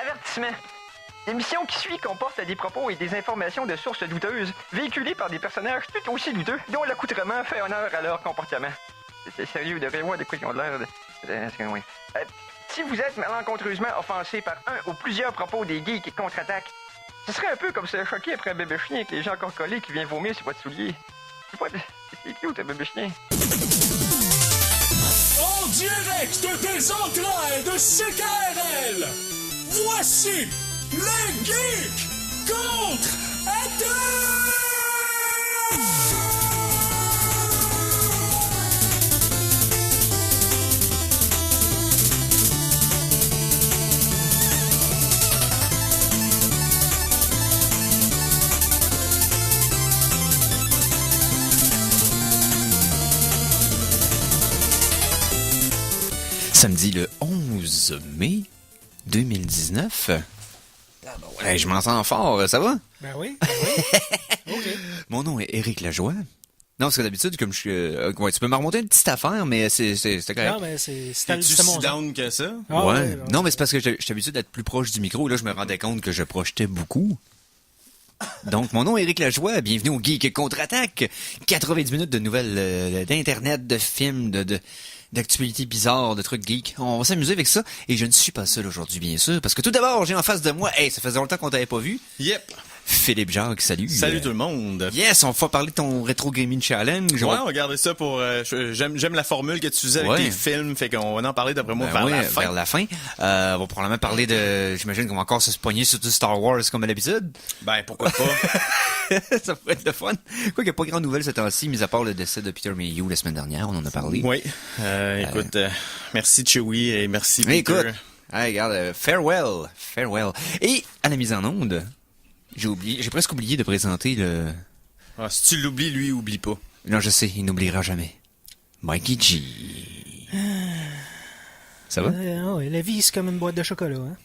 Avertissement. L'émission qui suit comporte des propos et des informations de sources douteuses, véhiculées par des personnages tout aussi douteux, dont l'accoutrement fait honneur à leur comportement. C'est sérieux, de voir de quoi ils ont de l'air de... Si vous êtes malencontreusement offensé par un ou plusieurs propos des geeks et contre-attaques, ce serait un peu comme se choquer après un bébé chien avec les gens encore collés qui vient vomir sur votre soulier. C'est cute, un bébé chien. En direct des entrailles de CKRL, voici les geeks contre-attaque! Samedi le 11 mai 2019. Ouais, je m'en sens fort, ça va? Ben oui. OK. Mon nom est Éric Lajoie. Non, parce que d'habitude, comme je suis... ouais, tu peux me remonter une petite affaire, mais c'est correct. Non, mais c'est Es-tu si down que ça? Ah, ouais. Non, mais c'est parce que je suis habitué d'être plus proche du micro. Là, je me rendais compte que je projetais beaucoup. Donc, mon nom est Éric Lajoie. Bienvenue au Geek Contre-Attaque. 90 minutes de nouvelles d'Internet, de films, d'actualités bizarres, de trucs geeks. On va s'amuser avec ça. Et je ne suis pas seul aujourd'hui, bien sûr, parce que tout d'abord, j'ai en face de moi... Hey, ça faisait longtemps qu'on t'avait pas vu. Yep. Philippe Jacques, salut. Salut tout le monde. Yes, on va parler de ton Retro Gaming Challenge. Ouais, on va garder ça pour... j'aime la formule que tu faisais avec tes films, fait qu'on va en parler d'après moi vers la fin. On va probablement parler de... J'imagine qu'on va encore se poigner sur du Star Wars comme à l'habitude. Ben, pourquoi pas. Ça pourrait être le fun. Quoi qu'il n'y a pas grand nouvelle ce temps-ci, mis à part le décès de Peter Mayhew la semaine dernière, on en a parlé. Oui. Écoute, merci Chewie et merci Peter. Écoute, regarde, farewell. Et à la mise en onde... J'ai presque oublié de présenter le... Ah, si tu l'oublies, lui, oublie pas. Non, je sais, il n'oubliera jamais. Mikey G. Ça va? Ouais, la vie, c'est comme une boîte de chocolat, hein?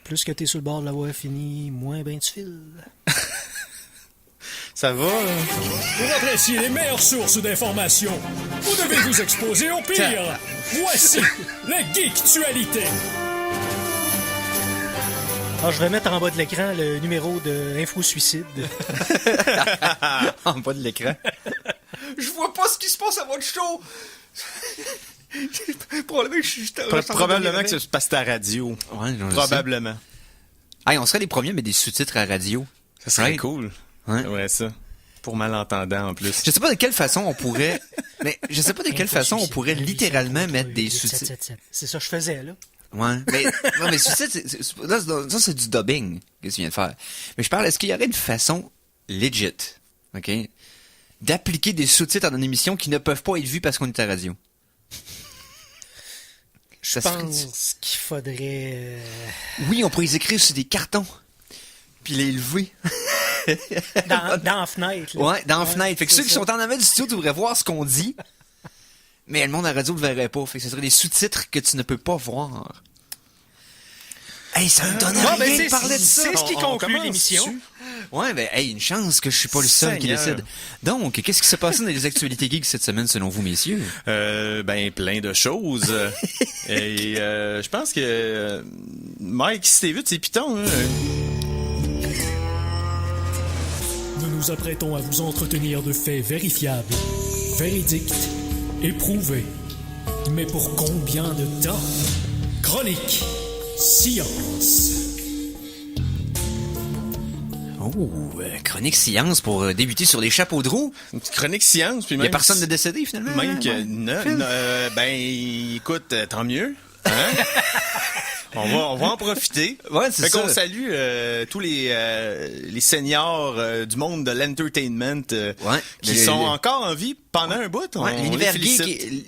Plus que t'es sur le bord de l'avoir fini, moins ben tu files. Ça va? Pour apprécier les meilleures sources d'informations, vous devez vous exposer au pire. Voici la Geektualité. Alors, je vais mettre en bas de l'écran le numéro de Info Suicide. En bas de l'écran. Je vois pas ce qui se passe à votre show. Probablement que c'est parce que c'est à radio. Ouais, probablement. Hey, on serait les premiers, mais des sous-titres à radio. Ça serait cool. Ouais. Ouais, ça. Pour malentendants, en plus. Je sais pas de quelle façon on pourrait... mais je sais pas de quelle façon on pourrait littéralement mettre des sous-titres. C'est ça que je faisais, là. Ouais, mais non, mais sous-titres, ça c'est du dubbing que tu viens de faire. Mais je parle, est-ce qu'il y aurait une façon legit, ok, d'appliquer des sous-titres dans une émission qui ne peuvent pas être vus parce qu'on est à radio? Je pense qu'il faudrait... Oui, on pourrait les écrire sur des cartons, puis les lever. dans la fenêtre. Là. Ouais, dans la fenêtre. Fait que ceux qui sont en avant du studio devraient voir ce qu'on dit. Mais le monde à la radio ne le verrait pas. Fait que ce serait des sous-titres que tu ne peux pas voir. Hey, ça me donne rien de parler de ça. C'est ce qui conclut l'émission. Ouais, ben, hey, une chance que je suis pas le seul qui décide. Donc, qu'est-ce qui s'est passé dans les actualités geeks cette semaine, selon vous, messieurs? Ben, plein de choses. Et je pense que Mike, si t'es vu, c'est Python, hein? Nous nous apprêtons à vous entretenir de faits vérifiables, véridiques, éprouvés. Mais pour combien de temps? Chronique Science. Oh, chronique science pour débuter sur les chapeaux de roue. Une petite chronique science. Puis il même y a personne de décédé, finalement. Même que... ben, écoute, tant mieux. Hein? On va en profiter. Ouais, c'est ça. Fait qu'on salue tous les seniors du monde de l'entertainment qui sont encore en vie pendant un bout.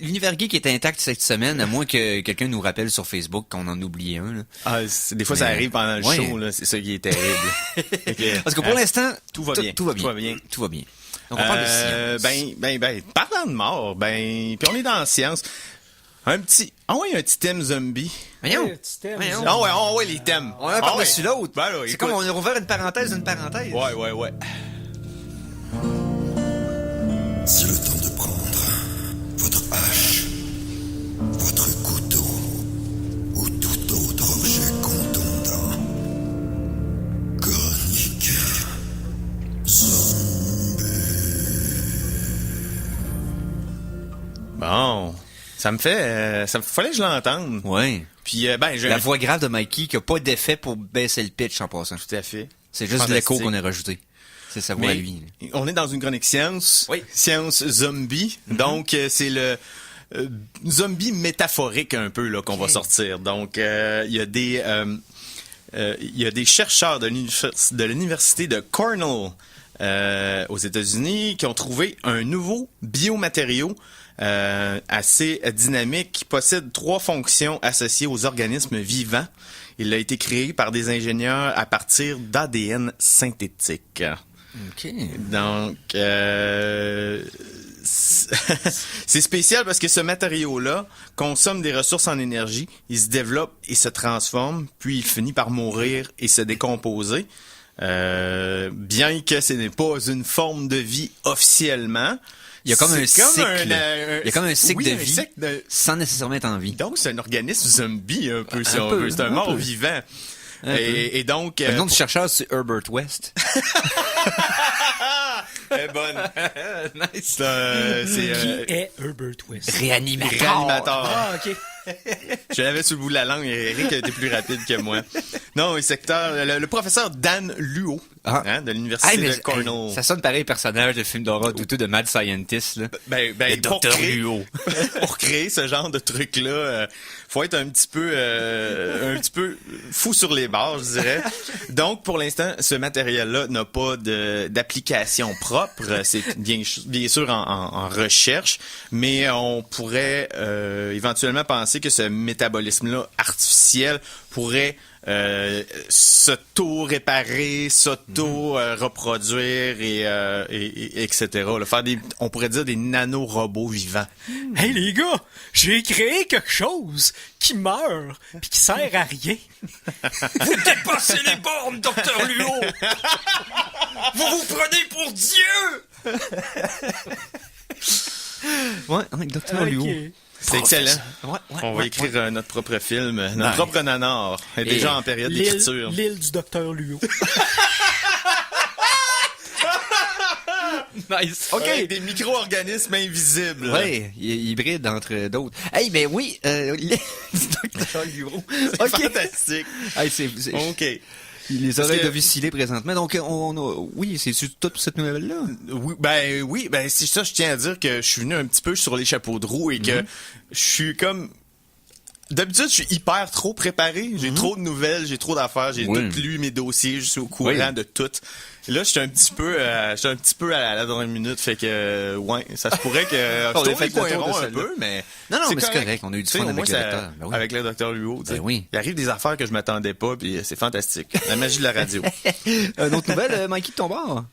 L'univers geek est intact cette semaine, à moins que quelqu'un nous rappelle sur Facebook qu'on en oublie un. Là. Ah, des fois, ça arrive pendant le show. Là, c'est ça qui est terrible. Parce que pour l'instant, tout va bien. Tout va bien. Donc, on parle de science. Parlant de mort, puis on est dans la science. Un petit thème zombie. Voyons. Ah ouais, les thèmes. On a par-dessus l'autre. Ben là, c'est comme on a ouvert une parenthèse d'une parenthèse. Ouais. C'est le temps de prendre votre hache, votre couteau ou tout Ça me fait... fallait que je l'entende. Ouais. Puis, la voix grave de Mikey qui a pas d'effet pour baisser le pitch en passant. Tout à fait. C'est juste l'écho qu'on a rajouté. C'est sa voix à lui. On est dans une chronique science. Oui. Science zombie. Donc, c'est le zombie métaphorique un peu là qu'on va sortir. Donc, il y a des chercheurs de l'université de Cornell aux États-Unis qui ont trouvé un nouveau biomatériau assez dynamique qui possède 3 fonctions associées aux organismes vivants. Il a été créé par des ingénieurs à partir d'ADN synthétique. OK. Donc, c'est spécial parce que ce matériau-là consomme des ressources en énergie, il se développe et se transforme, puis il finit par mourir et se décomposer. Bien que ce n'est pas une forme de vie officiellement. Il y a comme un cycle. Il y a comme un cycle de vie cycle sans nécessairement être en vie. Donc, c'est un organisme zombie un peu, si on veut. C'est un mort vivant. Et donc... Le nom du chercheur, c'est Herbert West. Elle est bonne. Nice. Qui est Herbert West? Réanimateur. Ah, OK. Je l'avais sur le bout de la langue, Eric a été plus rapide que moi. Non, le professeur Dan Luo, de l'université de Cornell. Ça sonne pareil personnage de film d'horreur douteux de Mad Scientist, là. Le Dr. Luo. Pour créer ce genre de truc-là, faut être un petit peu fou sur les bords, je dirais. Donc, pour l'instant, ce matériel-là n'a pas d'application propre. C'est bien sûr en recherche, mais on pourrait éventuellement penser que ce métabolisme-là artificiel pourrait s'auto-réparer, s'auto-reproduire et etc. Là, faire on pourrait dire des nanorobots vivants. Hey les gars, j'ai créé quelque chose qui meurt puis qui sert à rien. Vous dépassez les bornes, Dr. Luo! Vous vous prenez pour Dieu! Ouais, Dr. Luo. C'est excellent. On va écrire notre propre film, notre propre nanar. Elle est déjà en période d'écriture. L'île du Dr. Luo. Nice. OK. Des micro-organismes invisibles. Oui, hybride entre d'autres. Hey, ben oui, l'île du Dr. Luo. C'est fantastique. Hey, OK. Les oreilles de Vicilé présentement. Donc, oui, c'est toute cette nouvelle-là. Oui, c'est ça, je tiens à dire que je suis venu un petit peu sur les chapeaux de roue et que je suis comme... D'habitude, je suis hyper trop préparé. J'ai trop de nouvelles, j'ai trop d'affaires, j'ai tout lu mes dossiers, je suis au courant de tout. Et là, je suis un petit peu à la dernière minute, fait que, ça se pourrait que je trouve les points ronds un peu, mais... Non, mais c'est correct, on a eu du fun avec le docteur. Avec le docteur Luo, tu sais. Oui. Il arrive des affaires que je m'attendais pas, puis c'est fantastique. La magie de la radio. Une autre nouvelle, Mikey, de ton bord?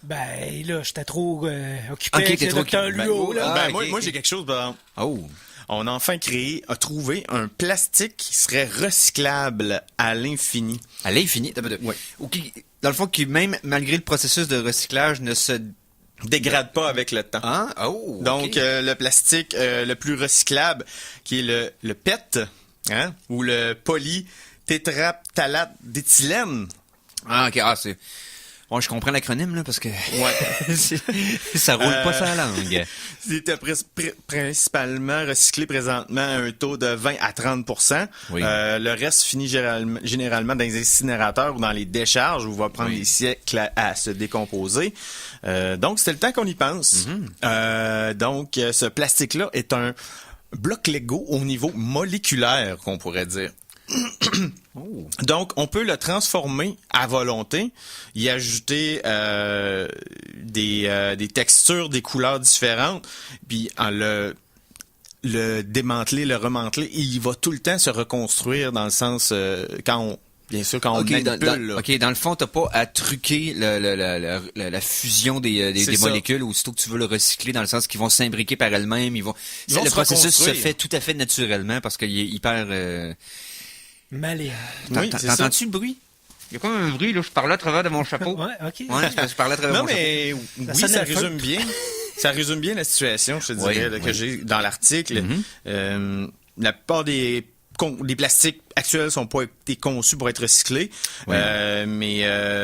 Ben, là, j'étais trop occupé avec le trop docteur Luo, là. Moi, j'ai quelque chose, On a enfin trouvé un plastique qui serait recyclable à l'infini. À l'infini? Oui. Dans le fond, qui même malgré le processus de recyclage ne se dégrade pas avec le temps. Ah, oh, okay. Donc, le plastique le plus recyclable, qui est le PET, ou le polytétraphthalate d'éthylène. Ah, OK. Ah, c'est... Bon, je comprends l'acronyme, là, parce que ça roule pas sur la langue. C'est principalement recyclé présentement à un taux de 20 à 30%. Oui. Le reste finit généralement dans les incinérateurs ou dans les décharges où il va prendre des siècles à se décomposer. Donc, c'était le temps qu'on y pense. Donc, ce plastique-là est un bloc Lego au niveau moléculaire, qu'on pourrait dire. Donc, on peut le transformer à volonté, y ajouter des textures, des couleurs différentes, puis en le démanteler, le remanteler, et il va tout le temps se reconstruire dans le sens quand on manipule. Dans le fond, t'as pas à truquer la fusion des molécules aussitôt que tu veux le recycler, dans le sens qu'ils vont s'imbriquer par elles-mêmes. Le processus se fait tout à fait naturellement parce qu'il est hyper... Malléable. T'entends-tu le bruit? Il y a quand même un bruit, là. Je parlais à travers de mon chapeau. Ouais, OK. Ouais, je parlais à travers mon chapeau. Non, mais ça résume bien. Ça résume bien la situation, je te dirais, que j'ai dans l'article. La plupart des plastiques actuelles sont pas été conçues pour être recyclées. Mais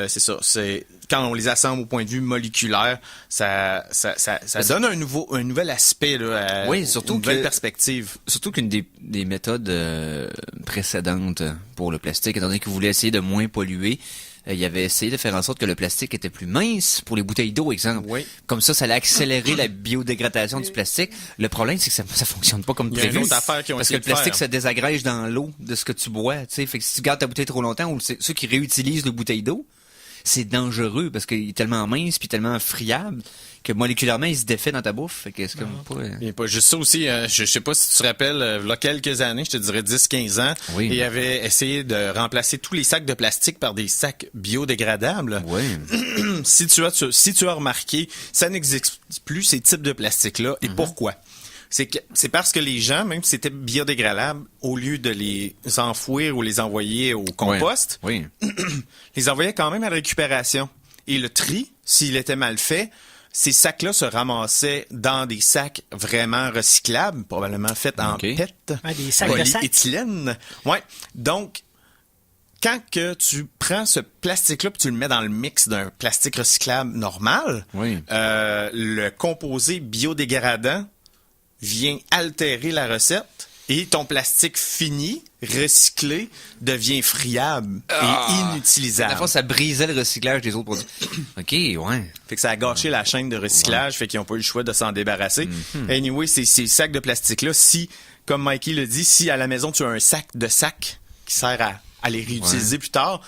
c'est ça. C'est quand on les assemble au point de vue moléculaire, ça donne un nouvel aspect là, surtout une nouvelle perspective. Surtout qu'une des méthodes précédentes pour le plastique, étant donné qu'ils voulaient essayer de moins polluer, il avait essayé de faire en sorte que le plastique était plus mince pour les bouteilles d'eau, exemple. Oui. Comme ça allait accélérer la biodégradation du plastique. Le problème, c'est que ça fonctionne pas comme Il y a une prévu. autre affaire qu'ils ont Parce que essayé le de faire. plastique se désagrège dans l'eau de ce que tu bois, tu sais. Fait que si tu gardes ta bouteille trop longtemps, ou ceux qui réutilisent les bouteilles d'eau, c'est dangereux parce qu'il est tellement mince puis tellement friable que moléculairement il se défait dans ta bouffe. Fait que c'est comme pas. Il y a pas juste ça aussi, je sais pas si tu te rappelles, il y a quelques années, je te dirais 10-15 ans, Oui. il avait essayé de remplacer tous les sacs de plastique par des sacs biodégradables. Oui. Si tu as remarqué, ça n'existe plus ces types de plastique-là. Et pourquoi? C'est parce que les gens, même si c'était biodégradable, au lieu de les enfouir ou les envoyer au compost, Oui. les envoyaient quand même à la récupération. Et le tri, s'il était mal fait, ces sacs-là se ramassaient dans des sacs vraiment recyclables, probablement faits en OK. PET, Ouais, des sacs de sacs. polyéthylène. Ouais. Donc, quand que tu prends ce plastique-là puis tu le mets dans le mix d'un plastique recyclable normal, Oui. le composé biodégradant vient altérer la recette et ton plastique fini, recyclé, devient friable et inutilisable. À la fois, ça brisait le recyclage des autres produits. OK, ouais. Fait que ça a gâché la chaîne de recyclage, fait qu'ils n'ont pas eu le choix de s'en débarrasser. Anyway, ces sacs de plastique-là, si, comme Mikey le dit, si à la maison tu as un sac de sacs qui sert à les réutiliser plus tard,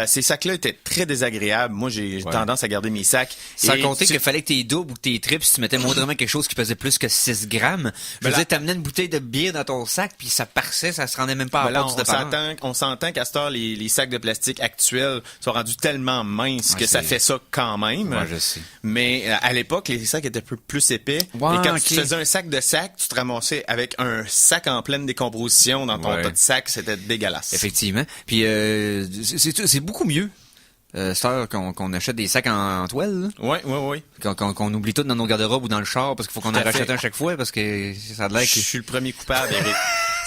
ces sacs-là étaient très désagréables. Moi, j'ai tendance à garder mes sacs. Sans Et compter qu'il fallait que t'es double ou que t'es triple si tu mettais moindrement quelque chose qui pesait plus que 6 grammes. Je veux dire, t'amenais une bouteille de bière dans ton sac puis ça parçait, ça se rendait même pas à Ben la là, porte du dépanneur. on s'entend qu'à cette heure, les sacs de plastique actuels sont rendus tellement minces Ouais, que ça c'est- fait ça quand même. Ouais, je sais. Mais à l'époque, les sacs étaient plus épais. Ouais, et quand ok. tu faisais un sac de sac, tu te ramassais avec un sac en pleine décomposition dans ton Ouais. tas de sacs. C'était dégueulasse. Effectivement. Puis c'est beaucoup mieux. C'est heure qu'on achète des sacs en toile, là. Oui. Qu'on oublie tout dans nos garde-robes ou dans le char parce qu'il faut qu'on en Tout à rachète fait. un chaque fois parce que ça a l'air Je que... suis le premier coupable, Eric.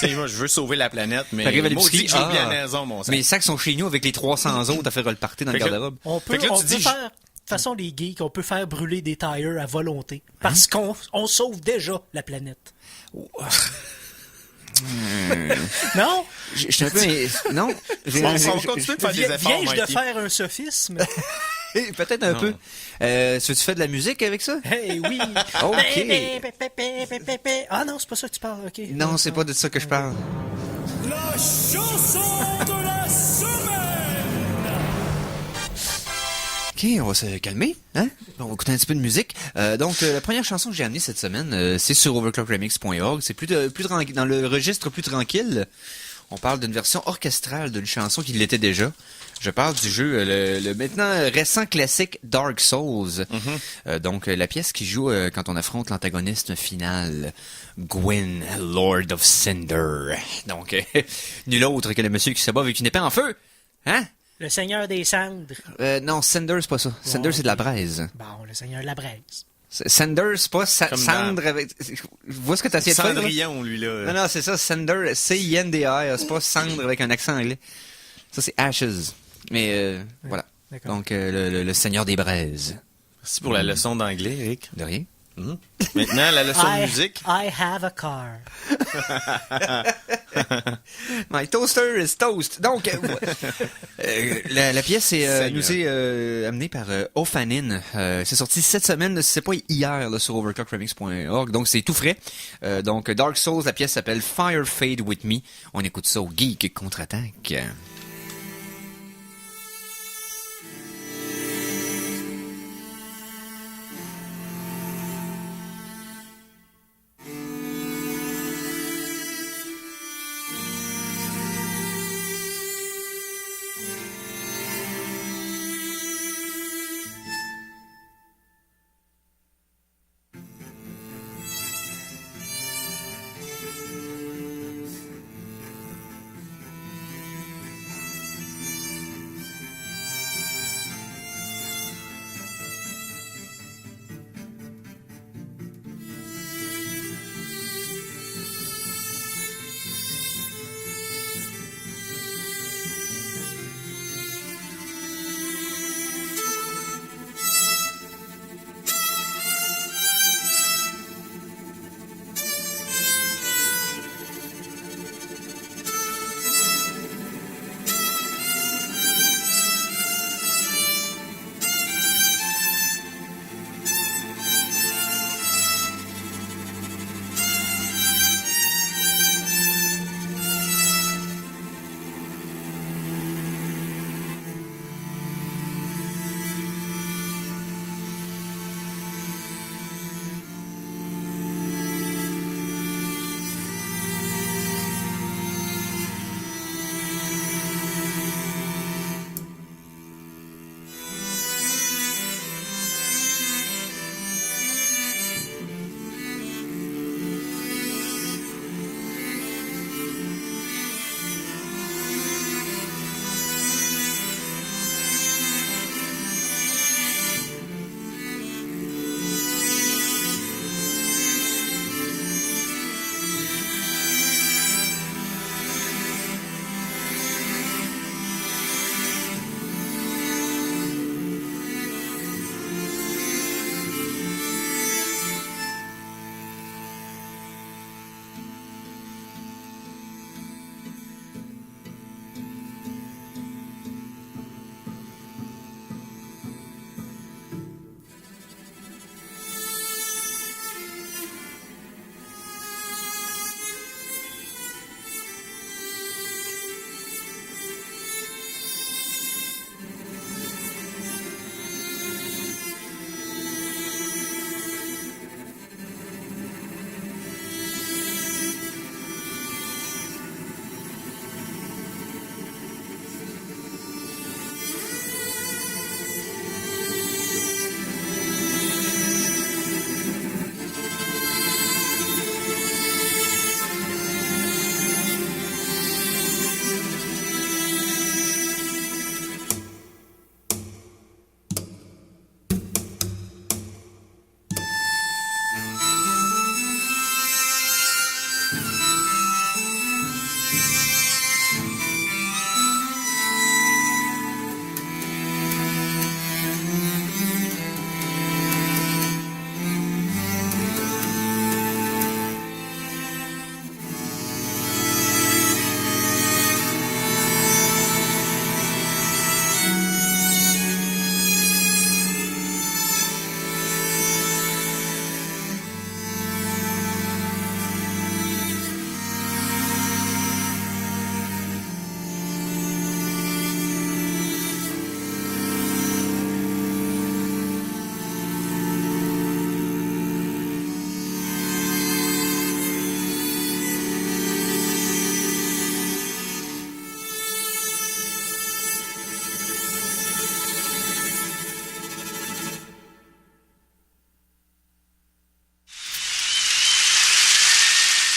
Tu sais, moi, je veux sauver la planète, mais T'arrives à moi aussi, l'épicerie, j'ai oublié à la maison, mon sac. Mes sacs sont chez nous avec les 300 autres à faire le party dans le Fait que- garde-robe. On peut, Fait que là, on tu peut dis, faire, de toute façon, les geeks, on peut faire brûler des tires à volonté. Parce qu'on sauve déjà la planète. Non? Je suis un peu... Non. On continue de faire des efforts, Viens-je de Mikey. faire un sophisme? Peut-être un peu. Tu fais de la musique avec ça? Hey, oui! OK. Ah non, c'est pas ça que tu parles, ok. Non, c'est pas de ça que je parle. La chanson de la semaine! OK, on va se calmer, hein? On va écouter un petit peu de musique. Donc, la première chanson que j'ai amenée cette semaine, c'est sur overclockremix.org. C'est plus dans le registre plus tranquille. On parle d'une version orchestrale d'une chanson qui l'était déjà. Je parle du jeu, le maintenant récent classique Dark Souls. Donc, la pièce qui joue quand on affronte l'antagoniste final, Gwyn, Lord of Cinder. Donc, nul autre que le monsieur qui se bat avec une épée en feu. Hein? Le Seigneur des Cendres. Non, Cinder, c'est pas ça. Cinder, c'est de la braise. Bon, le Seigneur de la braise. Cinder, c'est pas Comme cendre avec... Vois ce que t'as essayé de faire? là? Cendrillon, lui, là. Non, c'est ça, Cinder, C-I-N-D-R, c'est pas cendre avec un accent anglais. Ça, c'est Ashes. Mais voilà. d'accord. Donc, le Seigneur des braises. Merci pour la leçon d'anglais, Eric. De rien. Maintenant, la leçon de musique. I have a car. My toaster is toast. Donc, la pièce nous est amenée par Ophanin. C'est sorti cette semaine, c'est pas hier là, sur overclockremix.org, donc c'est tout frais. Donc, Dark Souls, la pièce s'appelle Fire Fade With Me. On écoute ça au Geek Contre-Attaque.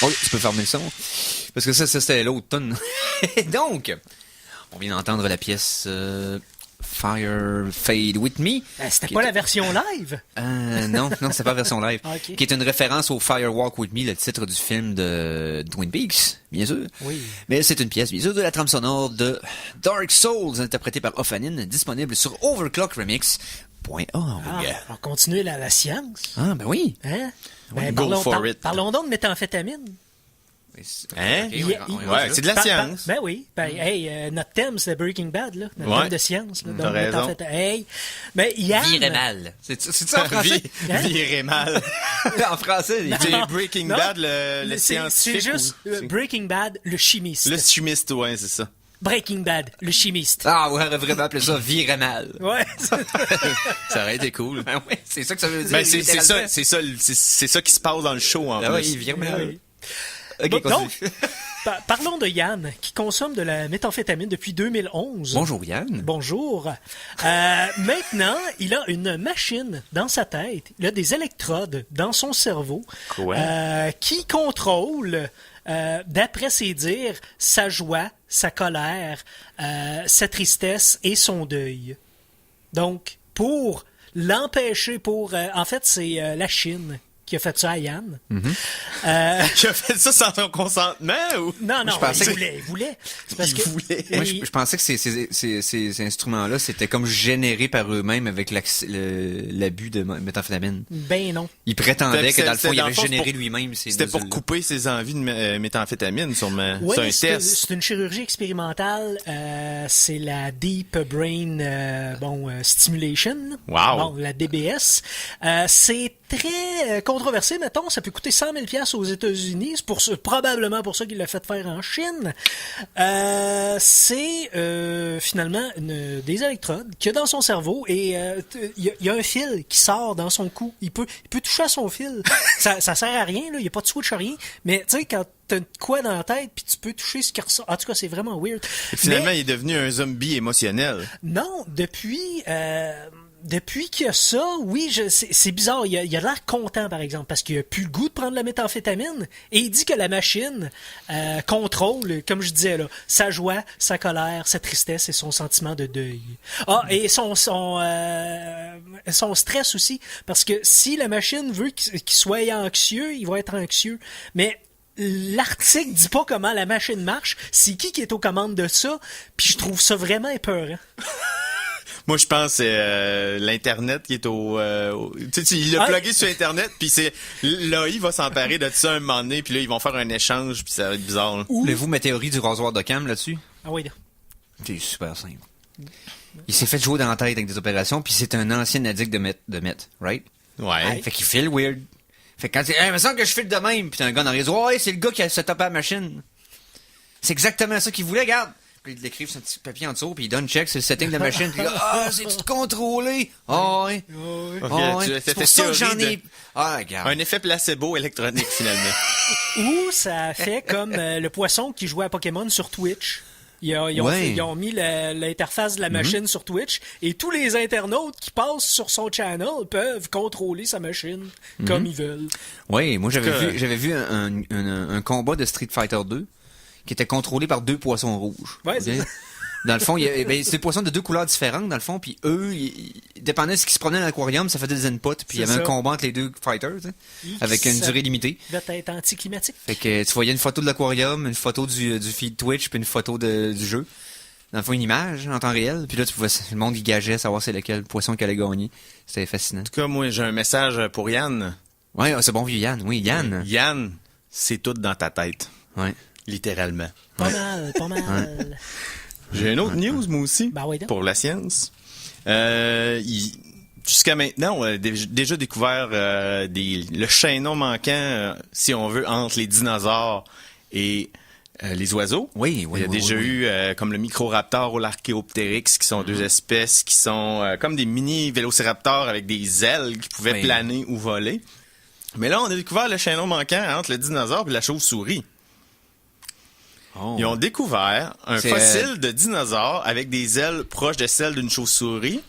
Oh, tu peux fermer le son. Parce que ça c'était l'autre tonne. Donc, on vient d'entendre la pièce Fire Fade With Me. C'était pas la version live? Non, c'est pas la version live. Ok. Qui est une référence au Fire Walk With Me, le titre du film de Twin Peaks, bien sûr. Oui. Mais c'est une pièce, bien sûr, de la trame sonore de Dark Souls, interprétée par Ophanin, disponible sur overclockremix.org. On continue la science. Ah, ben oui. Hein? Go for it. Parlons donc de méthamphétamine. Hein? Ok, on y va Ouais, là. c'est de la science. Ben oui. Notre thème, c'est Breaking Bad, là. Notre Ouais. thème de science. Là. T'as Donc, raison. méthamphétamine. Ben, Yann... Virer mal. C'est ça en français? Virer mal. En français, il dit C'est Breaking Non. Bad, le scientifique. C'est juste ou- Breaking Bad, le chimiste. Le chimiste, ouais, c'est ça. Breaking Bad, le chimiste. Ah, ouais, on aurait vraiment appelé ça virer mal. Ouais. Ça aurait été cool. Ben ouais, c'est ça que ça veut dire. Ben, c'est littéralement. c'est ça qui se passe dans le show, en Ah plus. ouais, il vire mal. Oui. Ok, Bon, continue. donc, parlons de Yann, qui consomme de la méthamphétamine depuis 2011. Bonjour Yann. Bonjour. Maintenant, il a une machine dans sa tête. Il a des électrodes dans son cerveau qui contrôlent, d'après ses dires, sa joie, sa colère, sa tristesse et son deuil. Donc, pour l'empêcher, en fait, c'est la Chine qui a fait ça à Yann. Qui a fait ça sans son consentement, ou? Non, je pensais il voulait. C'est parce Il que voulait. Moi, je pensais que ces instruments-là, c'était comme générés par eux-mêmes avec l'abus de méthamphétamine. Ben non. Il prétendait que dans le fond, il Dans avait le fond, généré c'est pour- lui-même ces C'était pour nodules-là. couper ses envies de méthamphétamine, sûrement. Oui, c'est un test. c'est une chirurgie expérimentale. C'est la Deep Brain Stimulation. Wow. Bon, la DBS. C'est très controversé, mettons. Ça peut coûter 100 000 $ aux États-Unis. C'est probablement pour ça qu'il l'a fait faire en Chine. C'est finalement des électrodes qu'il y a dans son cerveau et il y a un fil qui sort dans son cou. Il peut toucher à son fil. ça sert à rien, là. Il n'y a pas de switch à rien. Mais tu sais, quand t'as de quoi dans la tête puis tu peux toucher ce qui ressort. En tout cas, c'est vraiment weird. Et finalement, Mais il est devenu un zombie émotionnel. non, depuis qu'il y a ça, oui, c'est bizarre. Il a l'air content, par exemple, parce qu'il a plus le goût de prendre la méthamphétamine. Et il dit que la machine contrôle, comme je disais, là, sa joie, sa colère, sa tristesse et son sentiment de deuil. Ah, et son stress aussi. Parce que si la machine veut qu'il soit anxieux, il va être anxieux. Mais l'article dit pas comment la machine marche. C'est qui est aux commandes de ça? Puis je trouve ça vraiment épeurant. Moi, je pense que c'est l'Internet qui est tu sais, il l'a plugué sur Internet, puis c'est l'AI va s'emparer de ça un moment donné, puis là, ils vont faire un échange, puis ça va être bizarre. Là. Voulez-vous ma théorie du rasoir d'Occam là-dessus? Ah oui, là. C'est super simple. Il s'est fait jouer dans la tête avec des opérations, puis c'est un ancien addict de meth, right? Ouais. Fait qu'il file weird. Fait que quand il me semble que je file de même, puis t'as un gars dans les oreilles, ouais, c'est le gars qui a setupé la machine. C'est exactement ça qu'il voulait, regarde. Puis il l'écrive sur un petit papier en dessous, puis il donne check sur le setting de la machine, puis là, c'est tout contrôlé. Ah ouais. Ok, Ah ouais. tu as fait C'est pour ça que j'en théorie ai. Ah, regarde. un effet placebo électronique, finalement. Ou ça fait comme le poisson qui jouait à Pokémon sur Twitch. Ils ont mis l'interface de la machine sur Twitch et tous les internautes qui passent sur son channel peuvent contrôler sa machine comme ils veulent. Oui, moi que- j'avais vu un combat de Street Fighter 2 qui était contrôlé par deux poissons rouges. Ouais, c'est ça. Dans le fond, c'est des poissons de deux couleurs différentes, dans le fond, puis eux, dépendant de ce qui se promenait dans l'aquarium, ça faisait des inputs, puis il y avait C'est un ça. combat entre les deux fighters, tu sais, avec une Ça durée limitée. doit être anticlimatique. Fait que tu voyais une photo de l'aquarium, une photo du feed Twitch, puis une photo du jeu. Dans le fond, une image en temps réel, puis là, tu pouvais, le monde, il gageait savoir c'est lequel poisson qui allait gagner. C'était fascinant. En tout cas, moi, j'ai un message pour Yann. Ouais, c'est bon vieux Yann, oui, Yann. Yann, c'est tout dans ta tête. Ouais. Littéralement. Pas mal. J'ai une autre news, moi aussi, Ben oui, donc. pour la science. Jusqu'à maintenant, on a déjà découvert le chaînon manquant, si on veut, entre les dinosaures et les oiseaux. Oui, Il y a déjà eu comme le Microraptor ou l'Archéoptérix, qui sont deux espèces qui sont comme des mini vélociraptors avec des ailes qui pouvaient Oui. planer ou voler. Mais là, on a découvert le chaînon manquant entre le dinosaure et la chauve-souris. Oh. Ils ont découvert un C'est, fossile de dinosaure avec des ailes proches de celles d'une chauve-souris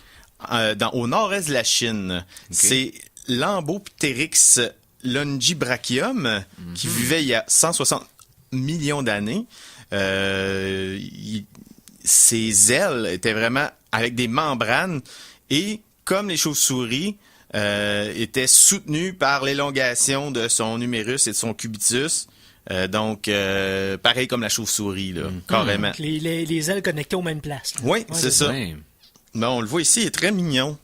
au nord-est de la Chine. C'est l'Amboptérix Longibrachium, qui vivait il y a 160 millions d'années. Ses ailes étaient vraiment avec des membranes et, comme les chauves-souris, étaient soutenues par l'élongation de son humérus et de son cubitus. Donc, pareil comme la chauve-souris, là, carrément. Donc, les ailes connectées aux mêmes places. Là. Oui, c'est ça. Ouais. Bon, on le voit ici, il est très mignon.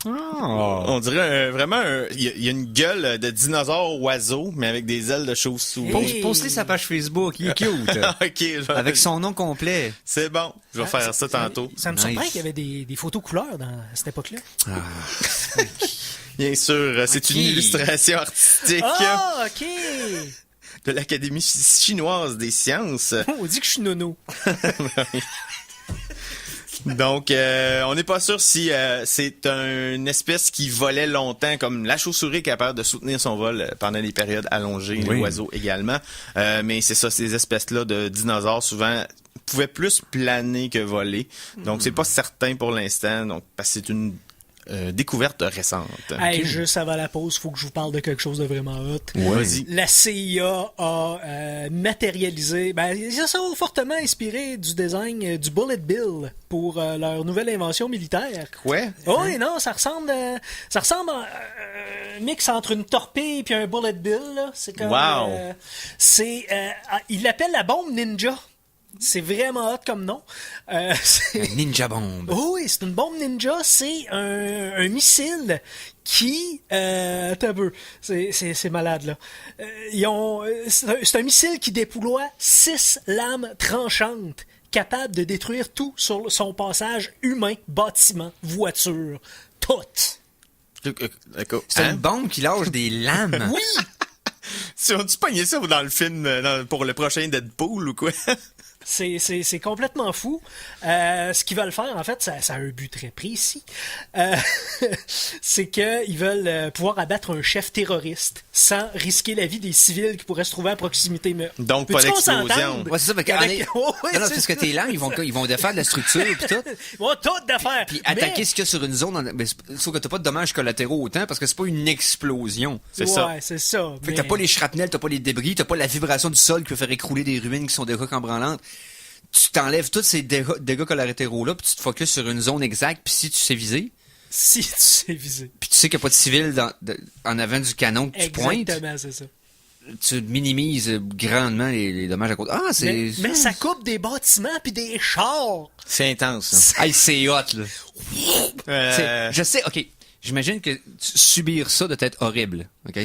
On dirait vraiment... Il y a une gueule de dinosaure oiseau, mais avec des ailes de chauve-souris. Hey. Poste-les sa page Facebook, il est cute. OK, Avec son nom complet. c'est bon. Je vais faire ça tantôt. Ça me Nice. surprend qu'il y avait des photos couleurs à cette époque-là. Bien sûr, c'est une Ok. illustration artistique Ah, OK! de l'Académie chinoise des sciences. On dit que je suis nono. Donc, on n'est pas sûr si c'est une espèce qui volait longtemps, comme la chauve-souris est capable de soutenir son vol pendant des périodes allongées, Oui. l'oiseau également. Mais c'est ça, ces espèces-là de dinosaures, souvent, pouvaient plus planer que voler. Donc, c'est pas certain pour l'instant, donc parce que c'est une découverte récente. Hey, juste avant la pause, faut que je vous parle de quelque chose de vraiment hot. Vas-y. La CIA a matérialisé, ils se sont fortement inspirés du design du Bullet Bill pour leur nouvelle invention militaire. Ouais. Oui, non, ça ressemble à un mix entre une torpille et un Bullet Bill. Là. C'est comme, Wow. ils l'appellent la bombe ninja. C'est vraiment hot comme nom. C'est- Ninja Bomb. Oh oui, c'est une bombe ninja. C'est un missile qui... attends un peu. C'est malade, là. C'est un missile qui déploie 6 lames tranchantes capables de détruire tout sur son passage humain, bâtiment, voiture. Tout. C'est une bombe qui lâche des lames. Oui! Si on-tu pogné ça dans le film pour le prochain Deadpool ou quoi? C'est complètement fou. Ce qu'ils veulent faire, en fait, ça a un but très précis. C'est qu'ils veulent pouvoir abattre un chef terroriste sans risquer la vie des civils qui pourraient se trouver à proximité. Mais Donc, pas veux-tu qu'on d'explosion. s'entende? Ouais, c'est ça, parce que, Oh, oui, non, non, c'est parce que ça. tes lames, ils vont défaire de la structure pis tout. Bon, tout d'affaires. Puis attaquer ce qu'il y a sur une zone, sauf que t'as pas de dommages collatéraux autant parce que c'est pas une explosion. C'est ouais, ça. c'est ça. Fait que t'as pas les shrapnels, t'as pas les débris, t'as pas la vibration du sol qui peut faire écrouler des ruines qui sont déjà embranlantes. Tu t'enlèves tous ces dégâts collatéraux-là, puis tu te focuses sur une zone exacte, puis si tu sais viser, Si tu sais viser. puis tu sais qu'il n'y a pas de civil en avant du canon que tu pointes, Exactement, c'est ça. tu minimises grandement les dommages à côté. Ah, c'est... Mais ça coupe des bâtiments puis des chars. C'est intense. Hey, c'est hot, là. Euh, Je sais, OK, j'imagine que subir ça doit être horrible, OK?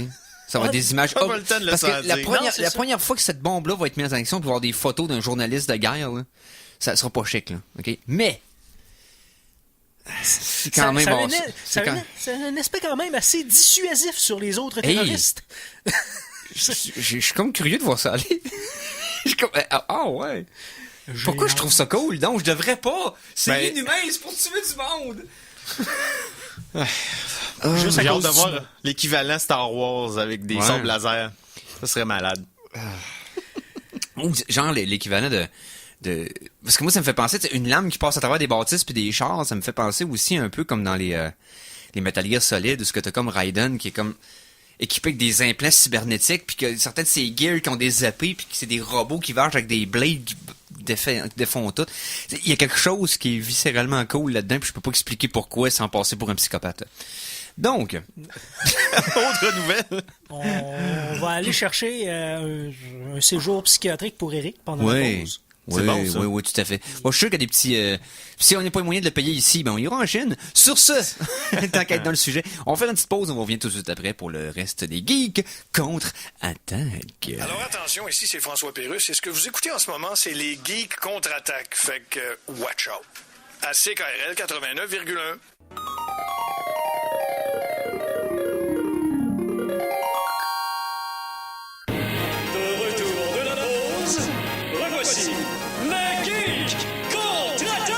Ça va être des images pas le temps de le parce que sentir. Non, c'est la ça. première fois que cette bombe-là va être mise en action pour voir des photos d'un journaliste de guerre, là, ça sera pas chic, là, OK? Mais c'est quand même bon. Ça a un aspect quand même assez dissuasif sur les autres Hey. terroristes. Je suis comme curieux de voir ça aller. Je suis comme ouais. Pourquoi je trouve ça cool? Donc, je devrais pas. C'est Ben- inhumain, c'est pour tuer du monde. Juste à J'ai hâte cause de du- voir l'équivalent Star Wars avec des Ouais. sabres laser. Ça serait malade. Ou genre l'équivalent de... Parce que moi, ça me fait penser, tu sais, une lame qui passe à travers des bâtisses puis des chars, ça me fait penser aussi un peu comme dans les Metal Gear Solid, où ce que t'as comme Raiden qui est comme équipé avec des implants cybernétiques, puis que certains de ces gears qui ont des épées, puis que c'est des robots qui vargent avec des blades qui défont tout. Il y a quelque chose qui est viscéralement cool là-dedans, puis je peux pas expliquer pourquoi sans passer pour un psychopathe. Donc, Autre nouvelle. On va aller chercher un séjour psychiatrique pour Eric pendant la oui. pause. C'est bon, ça. Oui, tout à fait. Bon, je suis sûr qu'il y a des petits... si on n'a pas les moyens de le payer ici, ben on ira en Chine. Sur ce, tant qu'à être dans le sujet, on va faire une petite pause, on revient tout de suite après pour le reste des geeks contre-attaque. Alors attention, ici c'est François Pérusse et ce que vous écoutez en ce moment, c'est les Geeks contre-attaque. Fait que, watch out. À CKRL 89,1. De retour de la pause, revoici les geeks contre-attaque!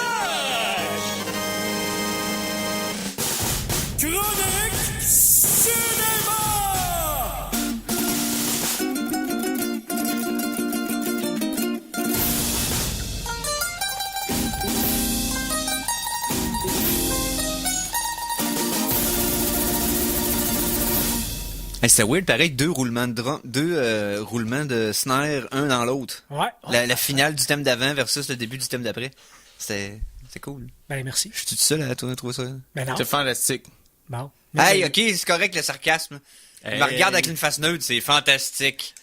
Chronique Cinéma! Hey, c'était weird, pareil, deux roulements de snare, un dans l'autre. Ouais. La finale du thème d'avant versus le début du thème d'après. C'était cool. Ben, merci. Je suis tout seul à trouver ça. Ben non. C'est fantastique. Bon. Hey, ok, c'est correct le sarcasme. Tu me regardes avec une face neutre, c'est fantastique.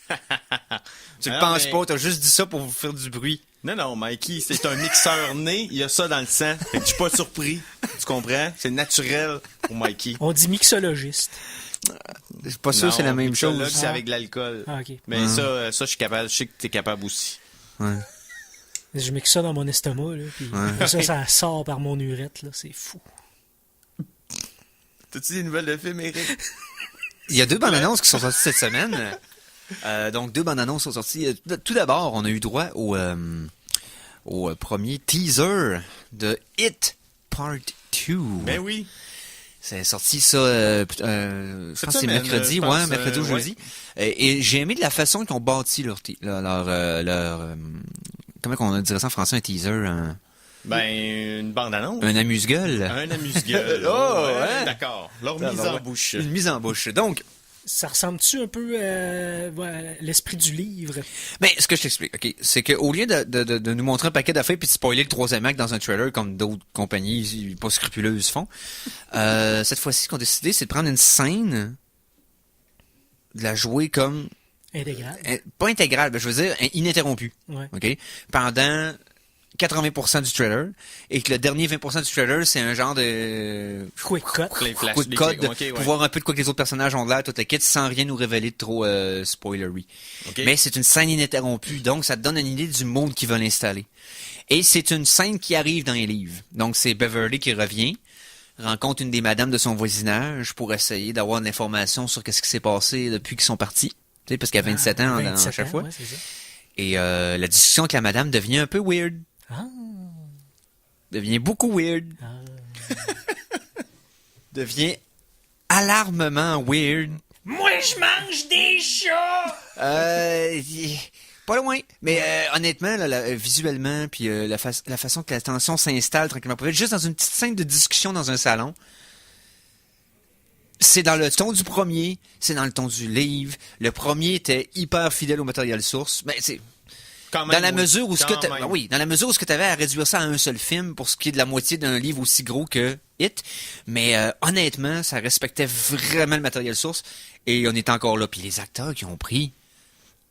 Tu le Ah, penses mais- pas, t'as juste dit ça pour vous faire du bruit. Non, Mikey, c'est un mixeur né, il y a ça dans le sang. Fait que je suis pas surpris. Tu comprends? C'est naturel pour Mikey. On dit mixologiste. Je suis pas sûr que c'est la même mixologue, chose. C'est avec de l'alcool. Ah, ok. Mais ça, je suis capable. Je sais que t'es capable aussi. Ouais. Je mixe ça dans mon estomac, là, puis ça sort par mon urètre, là. C'est fou. T'as-tu des nouvelles de films, Eric? Il y a 2 bandes annonces qui sont sorties cette semaine. Donc 2 bandes annonces sont sorties. Tout d'abord, on a eu droit au premier teaser de It Part 2. Ben oui. C'est sorti ça, je pense que c'est semaine, mercredi, je pense, mercredi ou jeudi. Et j'ai aimé de la façon qu'ils ont bâti leur comment on dirait ça en français, un teaser, Ben, une bande-annonce. un amuse-gueule. Un amuse-gueule. Oh, ouais, ouais. D'accord. Leur mise en bouche. Une mise en bouche. Donc, Ça ressemble-tu un peu à l'esprit du livre? ben, ce que je t'explique, ok, c'est qu'au lieu de nous montrer un paquet d'affaires puis de spoiler le 3e acte dans un trailer comme d'autres compagnies pas scrupuleuses font, cette fois-ci, ce qu'on a décidé, c'est de prendre une scène, de la jouer comme, Intégral. pas intégrale, ben, je veux dire, ininterrompue. Ouais. OK? Pendant 80% du trailer, et que le dernier 20% du trailer, c'est un genre de Quick cut. Les flashs, quick les code clics. Ok, ouais. pour voir un peu de quoi que les autres personnages ont de l'air, toute la kit, sans rien nous révéler de trop spoilery. Ok. Mais c'est une scène ininterrompue, donc ça te donne une idée du monde qu'ils veulent installer. Et c'est une scène qui arrive dans les livres. Donc c'est Beverly qui revient, rencontre une des madames de son voisinage pour essayer d'avoir de l'information sur qu'est-ce qui s'est passé depuis qu'ils sont partis. Tu sais, parce qu'il y a 27 ans à 27 chaque ans, fois. ouais, c'est ça. Et la discussion avec la madame devient un peu weird. Ah. Devient beaucoup weird. Devient alarmement weird. Moi, je mange des chats! Pas loin. Mais honnêtement, là, visuellement, puis la façon que la tension s'installe tranquillement, peut être juste dans une petite scène de discussion dans un salon. C'est dans le ton du premier, c'est dans le ton du livre. Le premier était hyper fidèle au matériel source. Mais c'est Quand même, dans la oui. mesure où ce que Quand même. oui, dans la mesure où ce que t'avais à réduire ça à un seul film pour ce qui est de la moitié d'un livre aussi gros que It, mais honnêtement, ça respectait vraiment le matériel source et on est encore là. Puis les acteurs qui ont pris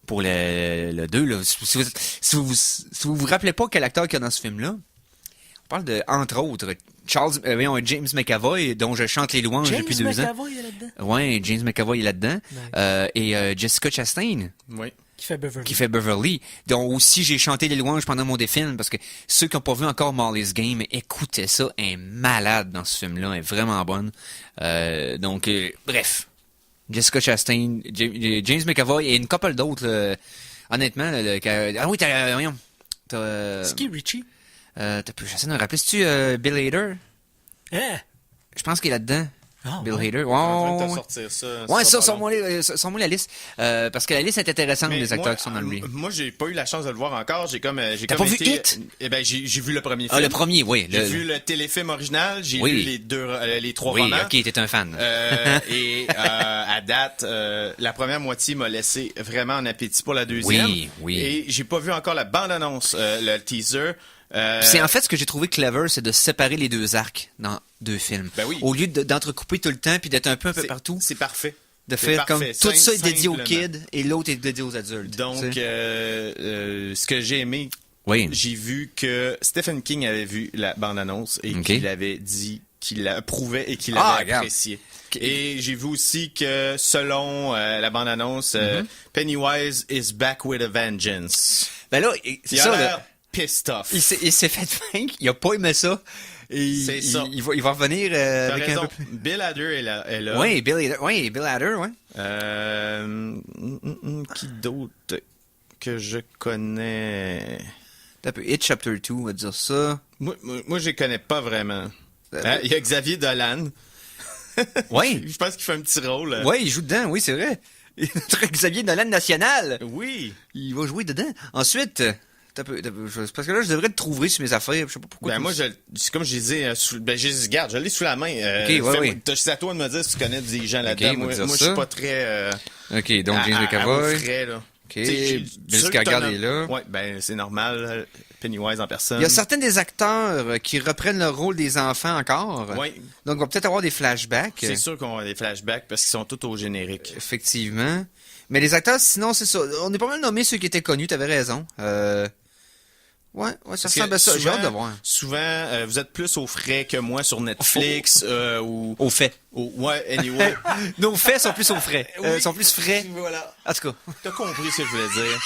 pour le 2, là, si vous rappelez pas quel acteur qu'il y a dans ce film-là, on parle de, entre autres, James McAvoy, dont je chante les louanges James depuis 2 ans. McAvoy est là-dedans. Ouais, James McAvoy est là-dedans. Et Jessica Chastain, Oui. Qui fait Beverly. qui fait Beverly, dont aussi j'ai chanté les louanges pendant mon défilm, parce que ceux qui n'ont pas vu encore Molly's Game, écoutez ça, elle est malade dans ce film-là, elle est vraiment bonne. Donc, bref. Jessica Chastain, James McAvoy et une couple d'autres, honnêtement. Ah oui, voyons. C'est qui, Richie? J'essaie de me rappeler, c'est-tu Bill Hader? Hein? Je pense qu'il est là-dedans. Ah, Bill ouais. Hader. En train de te Ouais, sortir ça. ouais, ça, sera pas long. sors-moi la liste. Parce que la liste est intéressante Mais des acteurs moi, qui sont dans le livre. Moi, j'ai pas eu la chance de le voir encore. J'ai comme T'as pas vu été. It? Eh ben, j'ai vu le premier film. Ah, le premier, oui. J'ai vu le téléfilm original. J'ai Oui. lu les 3 Oui, romans. ok, t'es un fan. À date, la première moitié m'a laissé vraiment en appétit pour la deuxième. Oui, oui. Et j'ai pas vu encore la bande-annonce, le teaser. C'est en fait ce que j'ai trouvé clever, c'est de séparer les 2 arcs dans 2 films. Ben oui. Au lieu d'entrecouper tout le temps puis d'être un peu partout, C'est parfait. de c'est faire comme parfait. tout ça est Simple- dédié aux simplement. kids et l'autre est dédié aux adultes. Donc, tu sais. ce que j'ai aimé, Oui. j'ai vu que Stephen King avait vu la bande-annonce et Ok. qu'il avait dit qu'il l'approuvait et qu'il Ah, l'avait regarde. apprécié. Et j'ai vu aussi que, selon la bande-annonce, Mm-hmm. Pennywise is back with a vengeance. Ben là, c'est Il a ça. l'air Là, pissed off. il s'est fait vaincre, il a pas aimé ça. Et C'est ça. il va revenir T'as avec raison. un peu plus. Bill Hader est là. Oui, Bill Hader, ouais. Qui d'autre que je connais? T'as un peu It Chapter 2, on va dire ça. Moi, je les connais pas vraiment. Il y a Xavier Dolan. Oui. Je pense qu'il fait un petit rôle. Oui, il joue dedans, oui, c'est vrai. Notre Xavier Dolan national. Oui. Il va jouer dedans. Ensuite, Parce que là, je devrais te trouver sur mes affaires. Je sais pas pourquoi. Ben, moi, c'est comme je disais, regarde, je l'ai sous la main. C'est à toi de me dire si tu connais des gens là-dedans. Moi, je suis pas très, OK, donc James McAvoy. là. OK. Bill Skarsgård est là. Ouais, ben, c'est normal. Pennywise en personne. Il y a certains des acteurs qui reprennent le rôle des enfants encore. Oui. Donc, on va peut-être avoir des flashbacks. C'est sûr qu'on va avoir des flashbacks parce qu'ils sont tous au générique. Effectivement. Mais les acteurs, sinon, c'est ça. On est pas mal nommé ceux qui étaient connus, t'avais raison. Ouais, ça ressemble à ça. J'ai hâte de voir. Souvent, vous êtes plus au frais que moi sur Netflix ou... Au fait. Ouais, anyway. Nos faits sont plus au frais. Oui. Sont plus frais. Voilà. En tout cas. T'as compris ce que je voulais dire.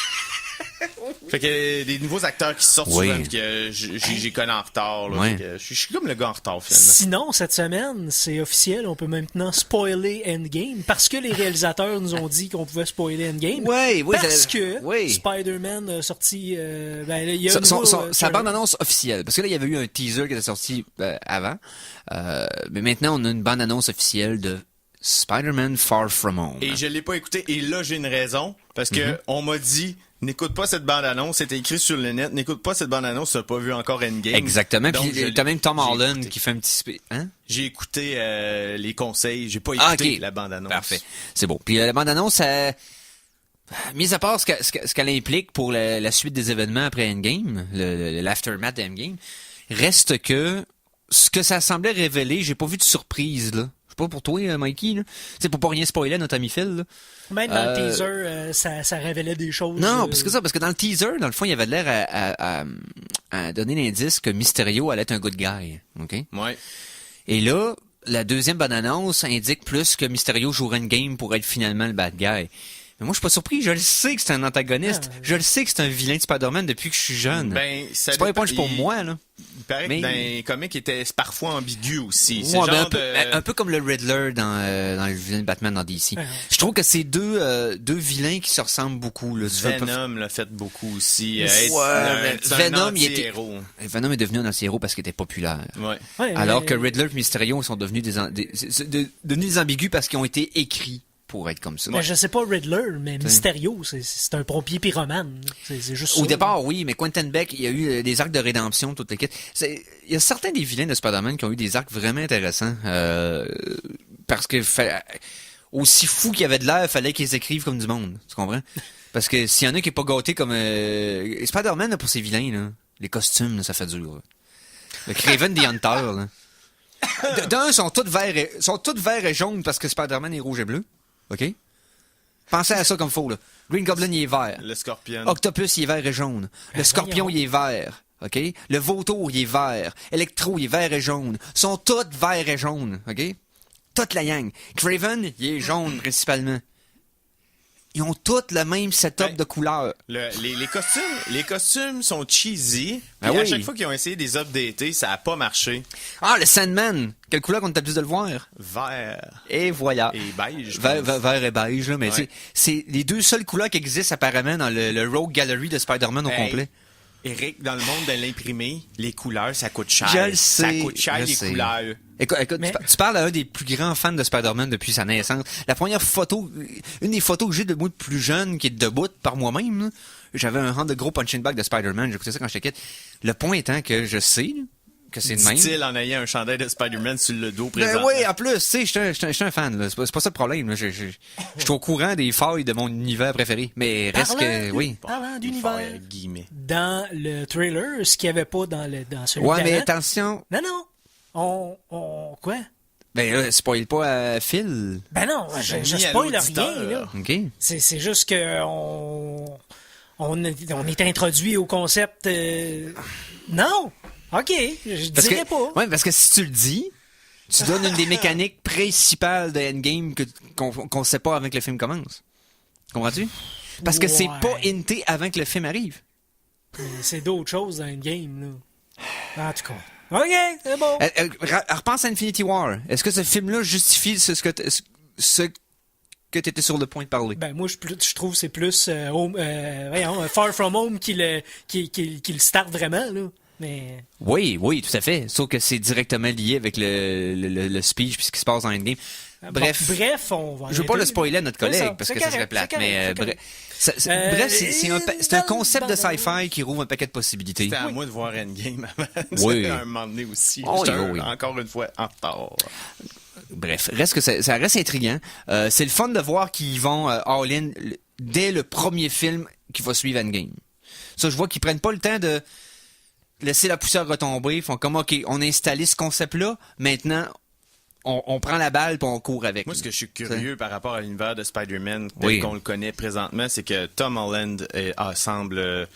Fait que des nouveaux acteurs qui sortent souvent que j'ai connu en retard. Là, je suis comme le gars en retard, finalement. Sinon, cette semaine, c'est officiel, on peut maintenant spoiler Endgame parce que les réalisateurs nous ont dit qu'on pouvait spoiler Endgame. Oui, parce que Spider-Man a sorti... il y a sa bande-annonce officielle. Parce que là, il y avait eu un teaser qui était sorti avant. Mais maintenant, on a une bande-annonce officielle de Spider-Man Far From Home. Et je l'ai pas écouté. Et là, j'ai une raison. Parce que on m'a dit... N'écoute pas cette bande-annonce, c'était écrit sur le net. N'écoute pas cette bande-annonce, t'as pas vu encore Endgame. Exactement. Puis t'as même Tom Holland qui fait un petit... Hein? J'ai écouté les conseils, j'ai pas écouté la bande-annonce. Parfait. C'est bon. Puis la bande-annonce, mis à part ce qu'elle implique pour la suite des événements après Endgame, l'aftermath d'Endgame, reste que ce que ça semblait révéler, j'ai pas vu de surprise, là. Je sais pas pour toi, Mikey, là. C'est pour pas rien spoiler à notre ami Phil, là. Même dans le teaser, ça révélait des choses. Non, parce que dans le teaser, dans le fond, il y avait l'air à donner l'indice que Mysterio allait être un good guy. OK? Ouais. Et là, la deuxième bande-annonce indique plus que Mysterio jouerait une game pour être finalement le bad guy. Mais moi, je suis pas surpris. Je le sais que c'est un antagoniste. Je le sais que c'est un vilain de Spider-Man depuis que je suis jeune. Ben, c'est pas un punch pour moi, là. Il paraît que dans les comics, il était parfois ambigu aussi. Ouais, un peu comme le Riddler dans le vilain de Batman dans DC. Je trouve que c'est deux vilains qui se ressemblent beaucoup. Là. Venom l'a fait beaucoup aussi. Venom est devenu un anti-héros parce qu'il était populaire. Ouais. Alors que Riddler et Mysterio sont devenus des ambigus parce qu'ils ont été écrits pour être comme ça. Mais je sais pas Riddler, mais Mysterio, c'est un pompier pyromane. C'est juste Au ça. départ, oui, mais Quentin Beck, il y a eu des arcs de rédemption, toute l'équipe. Il y a certains des vilains de Spider-Man qui ont eu des arcs vraiment intéressants. Parce que aussi fou qu'il y avait de l'air, fallait qu'ils écrivent comme du monde. Tu comprends? Parce que s'il y en a qui est pas gâté comme Spider-Man là, pour ses vilains, là, les costumes, là, ça fait dur. Là. Le Kraven the Hunter, là. D'un, sont tous verts et jaunes parce que Spider-Man est rouge et bleu. OK? Pensez à ça comme faut, là. Green Goblin, il est vert. Le Scorpion. Octopus, il est vert et jaune. Le Scorpion, il est vert. OK? Le Vautour, il est vert. Electro, il est vert et jaune. Ils sont tous verts et jaunes. OK? Toute la gang. Kraven, il est jaune, principalement. Ils ont tous le même setup de couleurs. Les costumes sont cheesy. Ah et à chaque fois qu'ils ont essayé de les updater, ça a pas marché. Ah, le Sandman! Quelle couleur qu'on t'a plus de le voir? Vert. Et voilà. Et beige. Vert et beige, là. Mais c'est les deux seules couleurs qui existent apparemment dans le Rogue Gallery de Spider-Man au complet. Eric, dans le monde de l'imprimé, les couleurs, ça coûte cher. Je le sais. Ça coûte cher, les couleurs. Écoute, tu parles à un des plus grands fans de Spider-Man depuis sa naissance. La première photo, une des photos que j'ai de moi de plus jeune, qui est debout par moi-même, là, j'avais un rang de gros punching bag de Spider-Man, j'écoutais ça quand j'étais kid. Le point étant que je sais que c'est le même. Dit-il en ayant un chandail de Spider-Man sur le dos présent. Ben oui, en plus, tu sais, j'étais un fan, là. C'est pas ça le problème, là. Je suis au courant des failles de mon univers préféré. Mais reste que, oui. Parlant d'univers. Dans le trailer, ce qu'il n'y avait pas dans celui ouais, mais attention. Non. On quoi? Ben, spoil pas à Phil. Ben non, je spoil rien, là. OK. C'est juste que on est introduit au concept. Non! OK, je dirais pas. Ouais, parce que si tu le dis, tu donnes une des mécaniques principales de Endgame qu'on sait pas avant que le film commence. Comprends-tu? Parce que c'est pas hinté avant que le film arrive. Mais c'est d'autres choses dans Endgame, là. En tout cas. OK, c'est bon. Repense à Infinity War. Est-ce que ce film-là justifie ce que tu étais sur le point de parler? Ben moi je trouve que c'est plus Far From Home qui le start vraiment, là. Mais... Oui, tout à fait. Sauf que c'est directement lié avec le speech puis ce qui se passe dans Endgame. Bref. Bref, on va Je veux pas le arrêter. spoiler à notre C'est collègue ça, parce c'est que ça correct, serait plate. c'est correct, Mais c'est correct. bref, c'est un dans concept de le sci-fi qui rouvre un paquet de possibilités. C'était à moi de voir Endgame avant. Oui. À un moment donné aussi. Oh, J'étais oui. encore une fois en retard. Bref, reste que ça reste intriguant. C'est le fun de voir qu'ils vont all-in dès le premier film qui va suivre Endgame. Ça, je vois qu'ils prennent pas le temps de laisser la poussière retomber. Ils font comme, OK, on a installé ce concept-là. Maintenant, on prend la balle et on court avec. Moi, ce que je suis curieux par rapport à l'univers de Spider-Man tel Oui. qu'on le connaît présentement, c'est que Tom Holland semble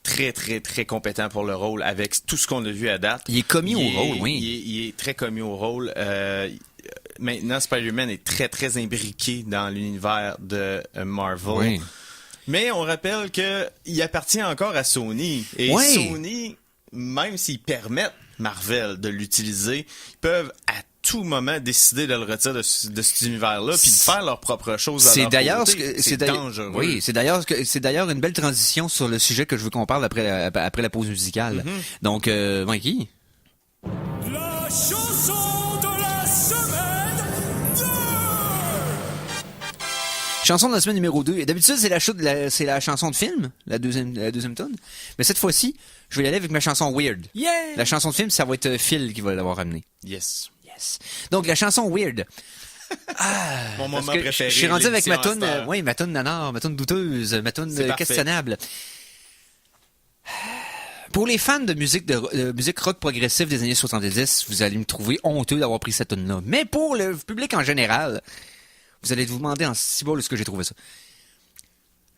très, très, très compétent pour le rôle avec tout ce qu'on a vu à date. Il est commis au rôle, oui. Il est très commis au rôle. Maintenant, Spider-Man est très, très imbriqué dans l'univers de Marvel. Oui. Mais on rappelle qu'il appartient encore à Sony. Et Oui. Sony, même s'ils permettent Marvel de l'utiliser, ils peuvent à tout moment décider de le retirer de cet univers-là puis de faire leur propre chose à C'est leur d'ailleurs côté. C'est dangereux. Oui, c'est d'ailleurs une belle transition sur le sujet que je veux qu'on parle après la pause musicale. Donc, Mikey. La chanson de la semaine 2! Chanson de la semaine numéro 2. D'habitude, c'est la chanson de film, la deuxième tonne. Mais cette fois-ci, je vais y aller avec ma chanson Weird. Yeah! La chanson de film, ça va être Phil qui va l'avoir ramenée. Yes. Yes. Donc, la chanson Weird. Mon Parce moment que préféré. je suis rendu avec ma l'émission toune, à cette heure. ma toune nanar, ma toune douteuse, ma toune C'est parfait. questionnable. Pour les fans de musique musique rock progressive des années 70, vous allez me trouver honteux d'avoir pris cette toune-là. Mais pour le public en général, vous allez vous demander en cibole ce que j'ai trouvé ça.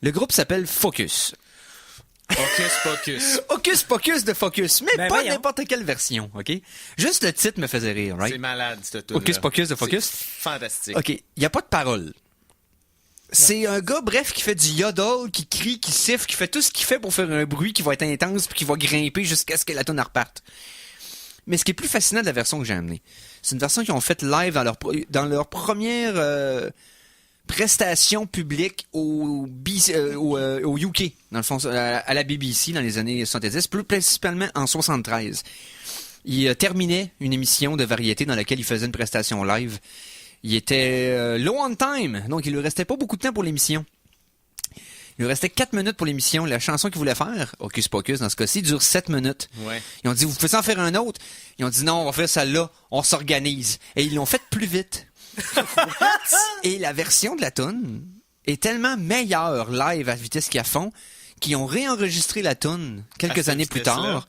Le groupe s'appelle Focus. Focus, focus. Hocus Pocus de Focus, mais Ben pas voyons. n'importe quelle version, OK? Juste le titre me faisait rire, right? C'est malade, cette tune. Hocus Pocus de Focus? Fantastique. OK, il n'y a pas de parole. C'est un gars, bref, qui fait du yodel, qui crie, qui siffle, qui fait tout ce qu'il fait pour faire un bruit qui va être intense puis qui va grimper jusqu'à ce que la tonne reparte. Mais ce qui est plus fascinant de la version que j'ai amenée, c'est une version qu'ils ont faite live dans leur première prestation publique au UK, dans le fond, à la BBC dans les années 70, plus principalement en 73. Il terminait une émission de variété dans laquelle il faisait une prestation live. Il était low on time, donc il lui restait pas beaucoup de temps pour l'émission. Il lui restait 4 minutes pour l'émission. La chanson qu'il voulait faire, Hocus Pocus dans ce cas-ci, dure 7 minutes. Ouais. Ils ont dit, vous pouvez en faire un autre? Ils ont dit, non, on va faire celle-là, on s'organise. Et ils l'ont fait plus vite. Et la version de la toune est tellement meilleure live à vitesse qu'à fond qu'ils ont réenregistré la toune quelques cette années plus vitesse-là. tard.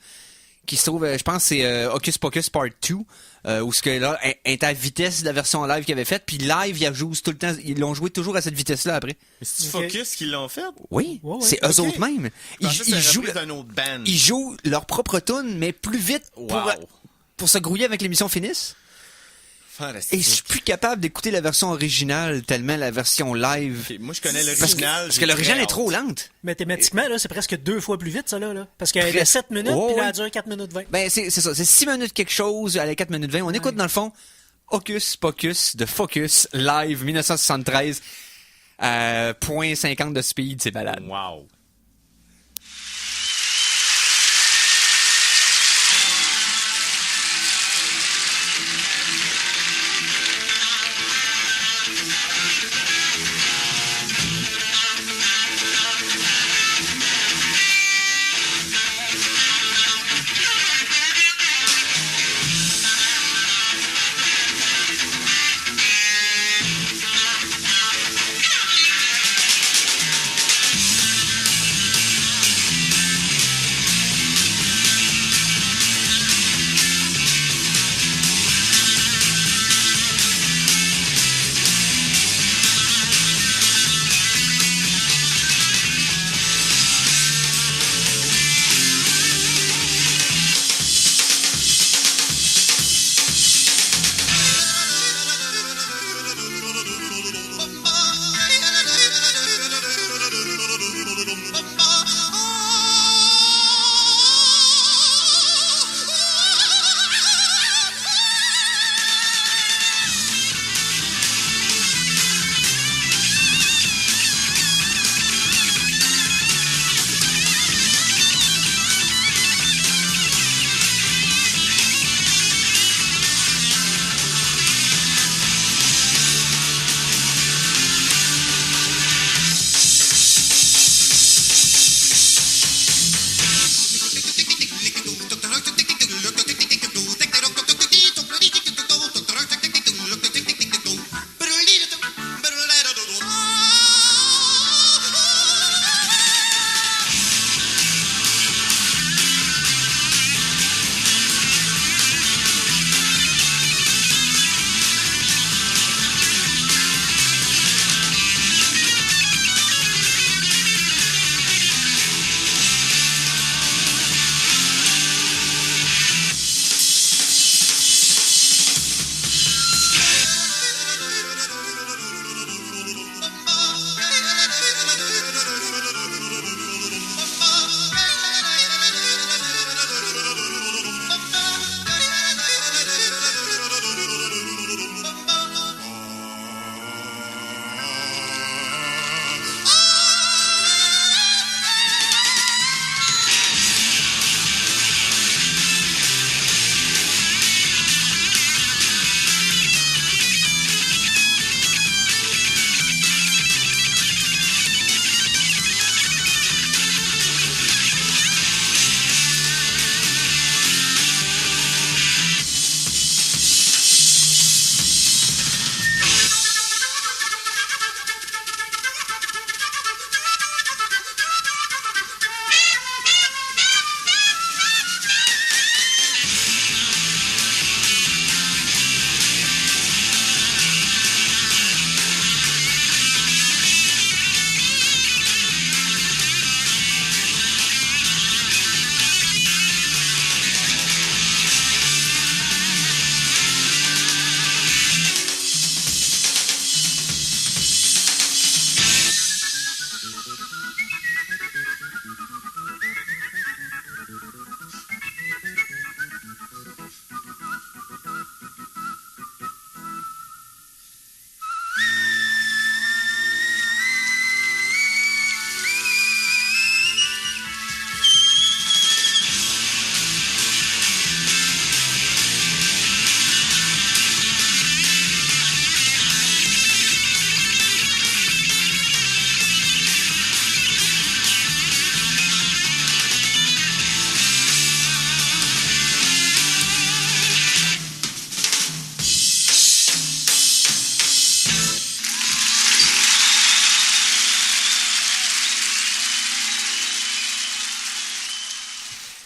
Qui se trouve, je pense, c'est Hocus Pocus Part 2, où ce que là est à vitesse de la version live qu'ils avaient faite, puis live ils jouent tout le temps, ils l'ont joué toujours à cette vitesse-là après. Mais c'est Ok. Focus qui l'ont fait? Oui, Ouais, ouais. c'est eux Ok. autres mêmes. Je pensais que c'était Ils jouent, reprise d'un autre band. ils jouent leur propre tune, mais plus vite Wow. pour se grouiller avec l'émission finisse. Fantastique. Et je suis plus capable d'écouter la version originale tellement la version live. Ok, moi, je connais Parce l'original. que l'original est trop lente. Mathématiquement, là, c'est presque 2 fois plus vite, ça, là. Parce qu'elle est Presque. 7 minutes, Oh, puis là, ouais. elle dure 4 minutes 20. Ben, c'est ça. C'est 6 minutes quelque chose, à la 4 minutes 20. On écoute dans le fond Hocus Pocus de Focus live 1973 à 0.50 de speed. C'est malade. Wow.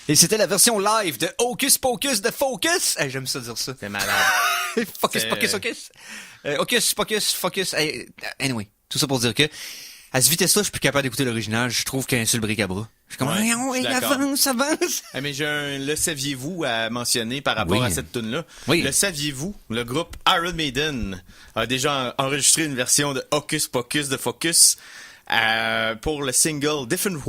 Et c'était la version live de Hocus Pocus de Focus. Hey, j'aime ça dire ça. C'est malade. Focus, Pocus, Hocus. Hocus Pocus, Focus. Hey, anyway, tout ça pour dire que, à ce vitesse-là, je suis plus capable d'écouter l'original. Je trouve qu'il y a un seul bric-à-bras. Je suis comme, Ouais, je suis d'accord. avance. Mais j'ai un le saviez-vous à mentionner par rapport Oui. à cette tune-là. Oui. Le saviez-vous, le groupe Iron Maiden a déjà enregistré une version de Hocus Pocus de Focus pour le single Different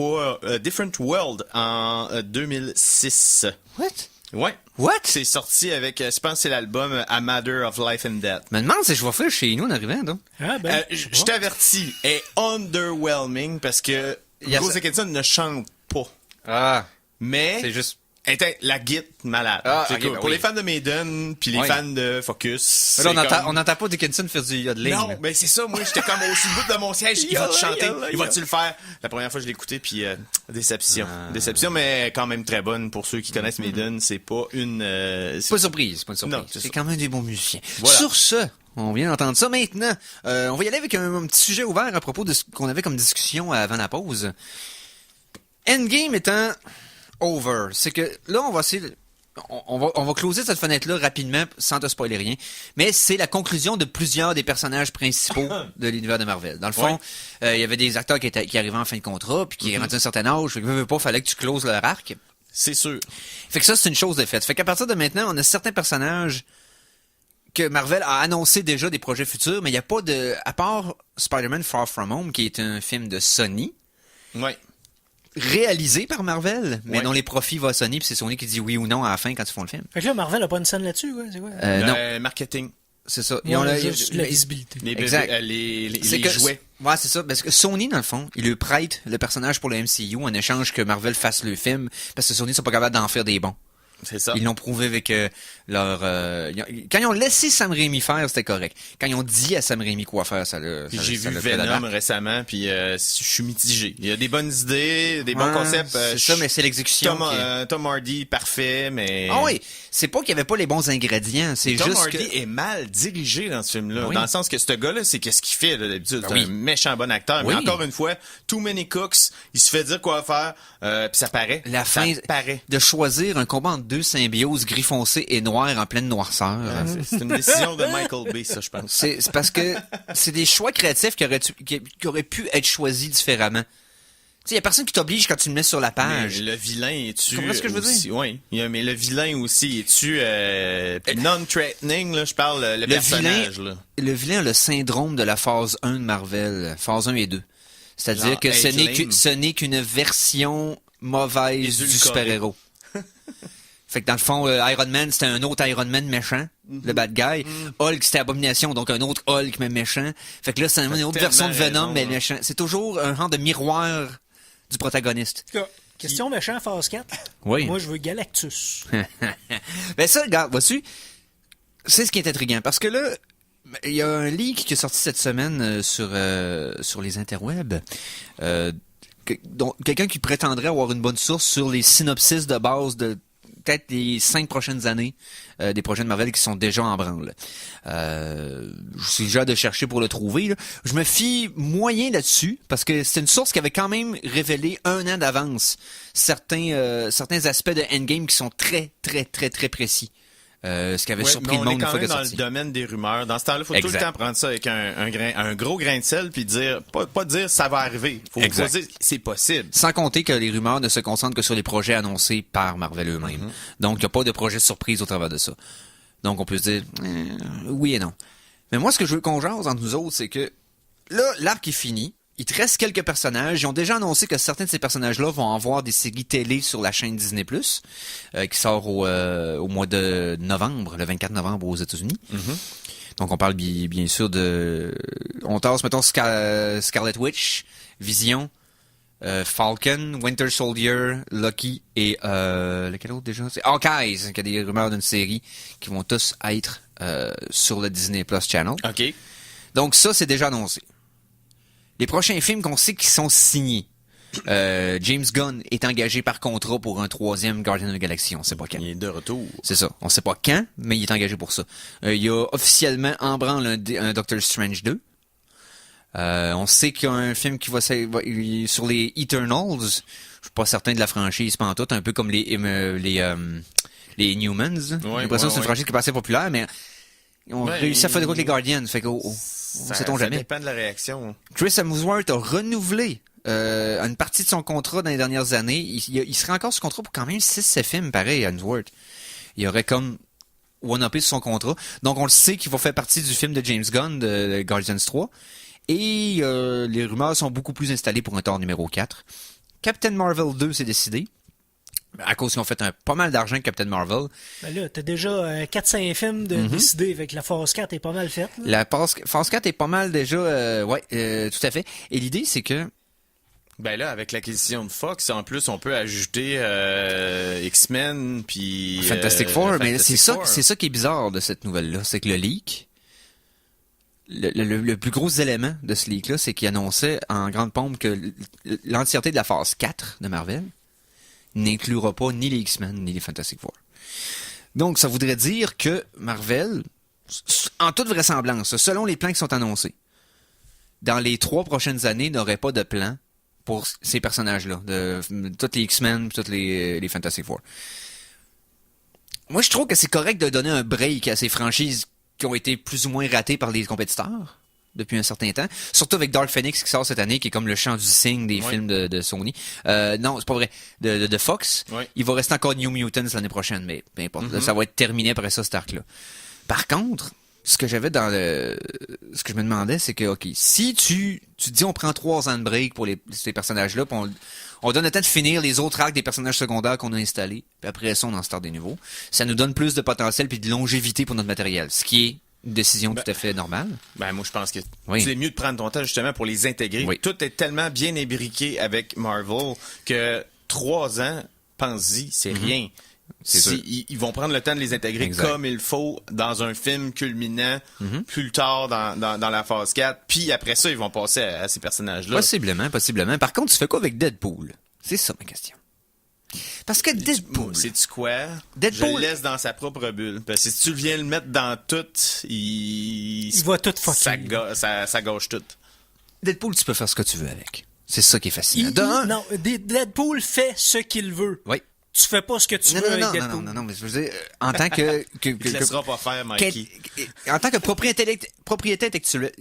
World en 2006. What? Ouais. What? C'est sorti avec, je pense que c'est l'album A Matter of Life and Death. Je me demande si je vais faire chez nous en arrivant, donc. Ah, ben. Je t'avertis, est underwhelming parce que Bruce Dickinson ne chante pas. Ah. Mais C'est juste. la guitare malade. Ah, C'est ok, cool. ben Pour oui. les fans de Maiden puis les Oui. fans de Focus. Là, c'est on n'entend pas Dickinson faire du yodeling. Non, là. mais c'est ça, moi j'étais comme au bout de mon siège, il va te chanter, il va-tu le faire? La première fois que je l'ai écouté, puis déception. Déception, mais quand même très bonne pour ceux qui connaissent Maiden, c'est pas une... C'est pas une surprise, c'est pas une surprise. Non, c'est C'est ça. quand même des bons musiciens. Voilà. Sur ce, on vient d'entendre ça maintenant. On va y aller avec un petit sujet ouvert à propos de ce qu'on avait comme discussion avant la pause. Endgame étant over, c'est que là, on va essayer... On va closer cette fenêtre-là rapidement, sans te spoiler rien. Mais c'est la conclusion de plusieurs des personnages principaux de l'univers de Marvel. Dans le fond, il y avait des acteurs qui arrivaient en fin de contrat, puis qui rendaient un certain âge. Fait que fallait que tu closes leur arc. C'est sûr. Fait que ça, c'est une chose de faite. Fait qu'à partir de maintenant, on a certains personnages que Marvel a annoncé déjà des projets futurs, mais il n'y a pas de... À part Spider-Man Far From Home, qui est un film de Sony, Ouais. réalisé par Marvel, mais Ouais. dont les profits vont à Sony, puis c'est Sony qui dit oui ou non à la fin quand ils font le film. Fait que là, Marvel a pas une scène là-dessus, quoi. C'est quoi? Non, Marketing. c'est ça. Ils ont juste la visibilité. Les, Exact. les jouets. Ouais, c'est ça. Parce que Sony, dans le fond, il lui prête le personnage pour le MCU en échange que Marvel fasse le film, parce que Sony sont pas capables d'en faire des bons. C'est ça. Ils l'ont prouvé avec leur... Quand ils ont laissé Sam Raimi faire, c'était correct. Quand ils ont dit à Sam Raimi quoi faire, ça l'a... Puis ça- j'ai ça vu l'a fait la Venom barque. récemment, puis je suis mitigé. Il y a des bonnes idées, des bons Ouais, concepts. c'est ça, mais c'est l'exécution Tom, qui est- Tom Hardy, parfait, mais... Ah oui, c'est pas qu'il y avait pas les bons ingrédients, c'est Tom juste Hardy que... est mal dirigé dans ce film-là. Oui. Dans le sens que ce gars-là, c'est qu'est-ce qu'il fait, là, d'habitude. Ben C'est oui. un méchant bon acteur. Oui. Mais encore une fois, too many cooks, il se fait dire quoi faire, puis ça paraît. La ça fin paraît. de choisir un combat entre deux symbioses gris foncé et noir en pleine noirceur. C'est une décision de Michael Bay, ça, je pense. C'est parce que c'est des choix créatifs qui auraient pu être choisis différemment. Tu sais, y a personne qui t'oblige quand tu le mets sur la Mais page. le vilain est-tu... Tu comprends ce que je veux aussi- dire? Oui. Mais le vilain aussi, est-tu non-threatening, là? Je parle le personnage, là. Le vilain a le syndrome de la phase 1 de Marvel, phase 1 et 2. C'est-à-dire Genre que Edge ce n'est qu'une version mauvaise du Édulcorée. super-héros. Fait que dans le fond, Iron Man, c'était un autre Iron Man méchant, le bad guy. Hulk, c'était Abomination, donc un autre Hulk, mais méchant. Fait que là, c'est une autre version de tellement Venom, raison, mais là. méchant. C'est toujours un genre de miroir du protagoniste. En tout cas, question méchant, phase 4. Oui. Moi, je veux Galactus. Ben ça, regarde, vois-tu, c'est ce qui est intriguant, parce que là, il y a un leak qui est sorti cette semaine sur les interwebs, quelqu'un qui prétendrait avoir une bonne source sur les synopsis de base de peut-être les 5 prochaines années des projets de Marvel qui sont déjà en branle. Je suis déjà de chercher pour le trouver. Là. Je me fie moyen là-dessus parce que c'est une source qui avait quand même révélé 1 an d'avance certains aspects de Endgame qui sont très, très, très, très précis. Ce qui avait Ouais, surpris mais le on monde est une quand fois même qu'elle est dans sortie. le domaine des rumeurs. Dans ce temps-là, il faut tout le Exact. temps prendre ça avec un gros grain de sel puis dire pas dire ça va arriver. Faut Exact. dire c'est possible. Sans compter que les rumeurs ne se concentrent que sur les projets annoncés par Marvel eux-mêmes. Donc, il n'y a pas de projet surprise au travers de ça. Donc, on peut se dire, oui et non. Mais moi, ce que je veux qu'on jase entre nous autres, c'est que là, l'arc est fini. Il te reste quelques personnages. Ils ont déjà annoncé que certains de ces personnages-là vont avoir des séries télé sur la chaîne Disney+, qui sort au mois de novembre, le 24 novembre aux États-Unis. Donc, on parle bien sûr de... On tasse, mettons, Scarlet Witch, Vision, Falcon, Winter Soldier, Loki et... lequel autre déjà? C'est Hawkeye, qui a des rumeurs d'une série qui vont tous être sur le Disney Plus Channel. OK. Donc ça, c'est déjà annoncé. Les prochains films qu'on sait qui sont signés. James Gunn est engagé par contrat pour un 3e Guardian of the Galaxy. On sait pas quand. Il est de retour. C'est ça. On sait pas quand, mais il est engagé pour ça. Il y a officiellement en branle un Doctor Strange 2. On sait qu'il y a un film qui va sur les Eternals. suis pas certain de la franchise pantoute, un peu comme les Inhumans. J'ai l'impression que c'est une franchise qui est assez populaire, mais on réussit à faire de quoi avec les Guardians, fait que sait-on jamais. Ça dépend de la réaction. Chris Hemsworth a renouvelé une partie de son contrat dans les dernières années. Il serait encore sous contrat pour quand même 6-7 films, pareil, Hemsworth. Il aurait comme one-upé sur son contrat. Donc, on le sait qu'il va faire partie du film de James Gunn, de Guardians 3. Et les rumeurs sont beaucoup plus installées pour un Thor numéro 4. Captain Marvel 2, c'est décidé. À cause qu'ils ont fait pas mal d'argent avec Captain Marvel. Ben là, t'as déjà 4-5 films de décidés, avec la phase 4 est pas mal faite. Là. La phase 4 est pas mal déjà... tout à fait. Et l'idée, c'est que... Ben là, avec l'acquisition de Fox, en plus, on peut ajouter X-Men, puis... Fantastic Four, mais c'est ça qui est bizarre de cette nouvelle-là. C'est que le leak... Le plus gros élément de ce leak-là, c'est qu'il annonçait en grande pompe que l'entièreté de la phase 4 de Marvel n'inclura pas ni les X-Men ni les Fantastic Four. Donc, ça voudrait dire que Marvel, en toute vraisemblance, selon les plans qui sont annoncés, dans les 3 prochaines années, n'aurait pas de plan pour ces personnages-là, de tous les X-Men, tous les Fantastic Four. Moi, je trouve que c'est correct de donner un break à ces franchises qui ont été plus ou moins ratées par les compétiteurs depuis un certain temps. Surtout avec Dark Phoenix qui sort cette année, qui est comme le chant du cygne des films de Sony. Non, c'est pas vrai. De Fox. Oui. Il va rester encore New Mutants l'année prochaine, mais peu importe. Là, ça va être terminé après ça, cet arc-là. Par contre, ce que j'avais ce que je me demandais, c'est que, OK, si tu dis on prend 3 ans de break pour ces personnages-là, puis on donne le temps de finir les autres arcs des personnages secondaires qu'on a installés, puis après ça, on en start des nouveaux, ça nous donne plus de potentiel puis de longévité pour notre matériel, ce qui est une décision tout à fait normale. Ben moi, je pense que c'est mieux de prendre ton temps justement pour les intégrer. Oui. Tout est tellement bien imbriqué avec Marvel que 3 ans, pense-y, c'est rien. Ils vont prendre le temps de les intégrer comme il faut dans un film culminant plus tard dans la phase 4. Puis après ça, ils vont passer à ces personnages-là. Possiblement. Par contre, tu fais quoi avec Deadpool? C'est ça ma question. Parce que Deadpool... C'est-tu quoi? Deadpool... Je le laisse dans sa propre bulle. Parce que si tu viens le mettre dans tout, il va tout fucker. Ça gâche tout. Deadpool, tu peux faire ce que tu veux avec. C'est ça qui est fascinant. Non, Deadpool fait ce qu'il veut. Oui. Tu fais pas ce que tu veux avec Deadpool. Non, mais je veux dire, en tant que... Il te laissera pas faire, Mikey. En tant que propriété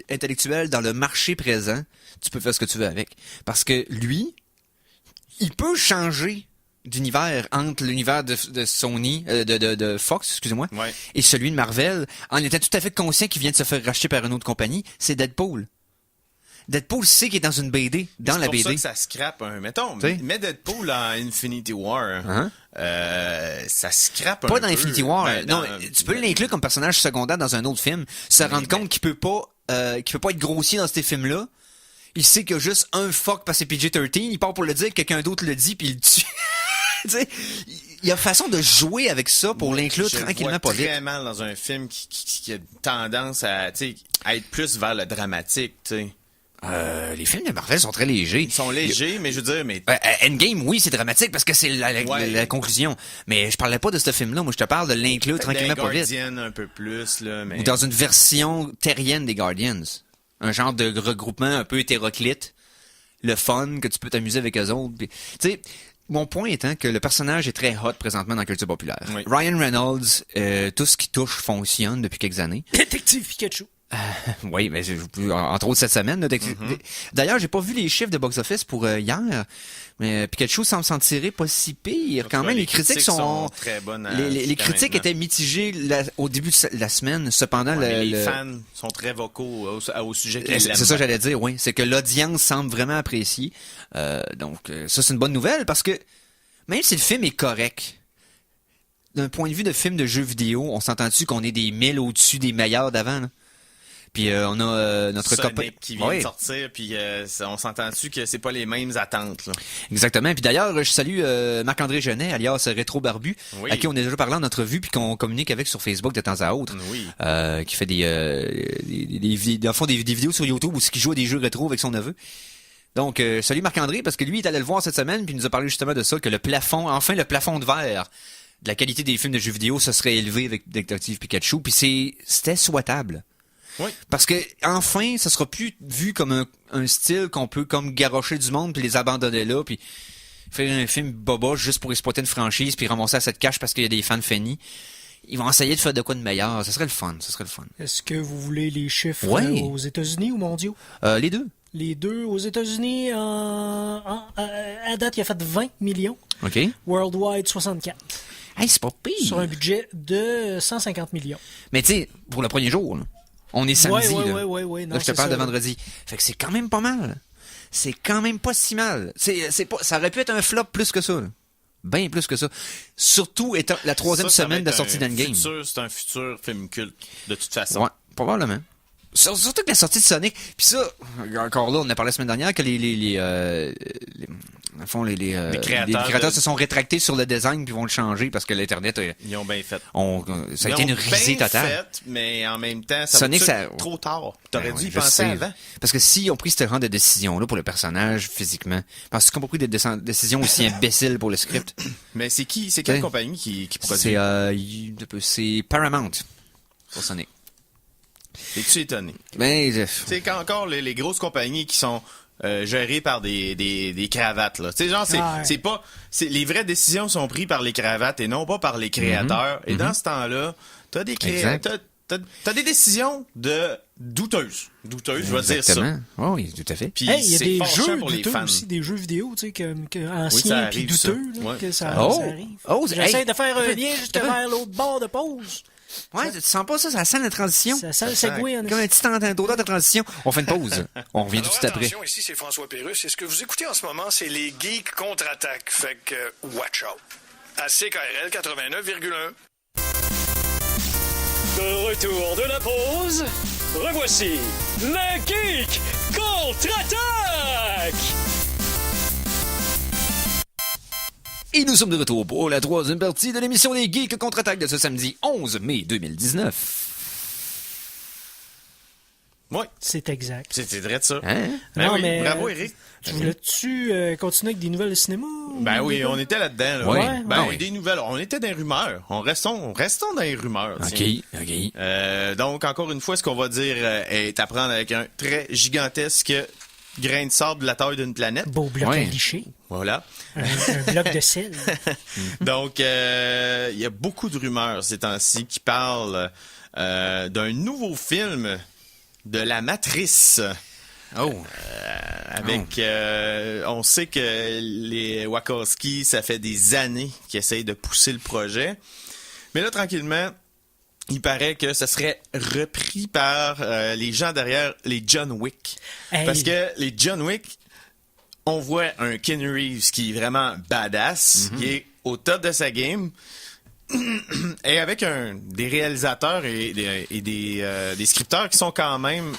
intellectuelle dans le marché présent, tu peux faire ce que tu veux avec. Parce que lui, il peut changer d'univers entre l'univers de Sony, de Fox, excusez-moi, et celui de Marvel, en étant tout à fait conscient qu'il vient de se faire racheter par une autre compagnie. C'est Deadpool. Deadpool sait qu'il est dans une BD, dans la BD. C'est pour ça que ça scrape mettons, mets Deadpool en Infinity War. Ça scrape un peu. Pas dans Infinity War. Non, tu peux l'inclure comme personnage secondaire dans un autre film, se rendre compte qu'il peut pas être grossier dans ces films-là. Il sait qu'il y a juste un fuck parce que c'est PG-13, il part pour le dire, quelqu'un d'autre le dit, puis il le tue. Tu sais, il y a façon de jouer avec ça pour l'inclure tranquillement pas vite. Je très mal dans un film qui a tendance à être plus vers le dramatique, tu sais. Les films de Marvel sont très légers. Ils sont légers, mais je veux dire... Endgame, oui, c'est dramatique parce que c'est la conclusion. Mais je parlais pas de ce film-là. Moi, je te parle de l'inclure tranquillement pas vite. Guardians un peu plus, là, mais... Ou dans une version terrienne des Guardians. Un genre de regroupement un peu hétéroclite. Le fun, que tu peux t'amuser avec eux autres. Tu sais, mon point étant que le personnage est très hot présentement dans la culture populaire. Oui. Ryan Reynolds, tout ce qui touche fonctionne depuis quelques années. Détective Pikachu. Oui, mais entre autres cette semaine. Là, D'ailleurs, j'ai pas vu les chiffres de box-office pour hier, mais Pikachu semble s'en tirer pas si pire. Quand même, les critiques sont très bonnes. Les critiques étaient mitigées au début de la semaine. Cependant, les fans sont très vocaux au sujet qu'ils aiment. C'est ça que j'allais dire, oui. C'est que l'audience semble vraiment apprécier. Donc, ça, c'est une bonne nouvelle parce que même si le film est correct, d'un point de vue de film de jeux vidéo, on s'entend-tu qu'on est des 1000 au-dessus des meilleurs d'avant, là? Puis on a notre copain qui vient de sortir, puis on s'entend-tu que c'est pas les mêmes attentes, là. Exactement. Puis d'ailleurs, je salue Marc-André Genet, alias Rétro Barbu, à qui on a déjà parlé en entrevue, puis qu'on communique avec sur Facebook de temps à autre, qui fait des vidéos sur YouTube ou qui joue à des jeux rétro avec son neveu. Donc, salut Marc-André, parce que lui, il est allé le voir cette semaine, puis il nous a parlé justement de ça, que le plafond de verre de la qualité des films de jeux vidéo, ça serait élevé avec Détective Pikachu, puis c'était souhaitable. Oui. Parce que enfin, ça sera plus vu comme un style qu'on peut comme garrocher du monde puis les abandonner là, puis faire un film boba juste pour exploiter une franchise puis ramasser à cette cash parce qu'il y a des fans finis. Ils vont essayer de faire de quoi de meilleur. Ça serait le fun. Est-ce que vous voulez les chiffres Ouais. aux États-Unis ou mondiaux? Les deux. Les deux aux États-Unis, à date, il a fait 20 millions. OK. Worldwide, 64. Hey, c'est pas pire. Sur un budget de 150 millions. Mais tu sais, pour le premier jour, là, on est samedi. Ouais. Là, je te parle de vendredi. Fait que c'est quand même pas mal. C'est quand même pas si mal. C'est pas, ça aurait pu être un flop plus que ça. Là. Bien plus que ça. Surtout étant la troisième Ça semaine va de être sortie d'Endgame. C'est un futur film culte, de toute façon. Ouais, probablement. Surtout que la sortie de Sonic, puis ça, encore là, on en a parlé la semaine dernière que les créateurs se sont rétractés sur le design puis vont le changer parce que l'Internet Ils ont bien fait. ça a été une risée totale. Fait, mais en même temps, Sonic, ça trop tard. T'aurais dû y je penser sais. avant. Parce que s'ils ont pris ce genre de décision-là pour le personnage, physiquement, parce qu'ils ont pas pris des décisions aussi imbéciles pour le script. Mais c'est quelle compagnie qui produit? C'est Paramount pour Sonic. Es-tu étonné? Ben, C'est quand encore les grosses compagnies qui sont gérées par des cravates, là. Tu sais, genre, les vraies décisions sont prises par les cravates et non pas par les créateurs. Et dans ce temps-là, t'as des t'as des décisions douteuses. Douteuses, je vais dire ça. Exactement. Oh, oui, tout à fait. Puis Il y a c'est des fâchant jeux pour les douteux fans. aussi, des jeux vidéo, tu sais, que ça anciens arrive, puis douteux, ça. là, Ouais. que ça Oh. arrive. Oh, J'essaie hey. de faire un lien juste vers l'autre bord de pause. Ouais, tu sens pas ça? Ça sent la transition. Ça sent le segway, en Comme un petit odeur de transition. On fait une pause. On revient tout de suite après. Attention, ici c'est François Pérusse. Et ce que vous écoutez en ce moment, c'est les Geeks contre-attaque. Fait que, watch out. À CKRL 89,1. De retour de la pause, revoici le Geek contre-attaque! Et nous sommes de retour pour la troisième partie de l'émission des Geeks contre-attaque de ce samedi 11 mai 2019. Ouais, C'est exact. c'est vrai de ça. Hein? Ben Non, oui, mais, bravo, Eric. Tu voulais-tu continuer avec des nouvelles de cinéma? Ben oui, on était là-dedans. Là. Ouais. Ben Ouais. oui, des nouvelles. On était dans les rumeurs. Restons dans les rumeurs. tiens. OK. Donc, encore une fois, ce qu'on va dire est à prendre avec un très gigantesque grain de sable de la taille d'une planète. Beau bloc Ouais. à licher. Voilà. Un bloc de sel. Donc, il y a beaucoup de rumeurs ces temps-ci qui parlent d'un nouveau film de la Matrice. Oh. Avec, on sait que les Wachowski, ça fait des années qu'ils essayent de pousser le projet. Mais là, tranquillement, il paraît que ce serait repris par les gens derrière les John Wick. Hey. Parce que les John Wick, on voit un Keanu Reeves qui est vraiment badass, qui est au top de sa game. Et avec des réalisateurs et des scripteurs qui sont quand même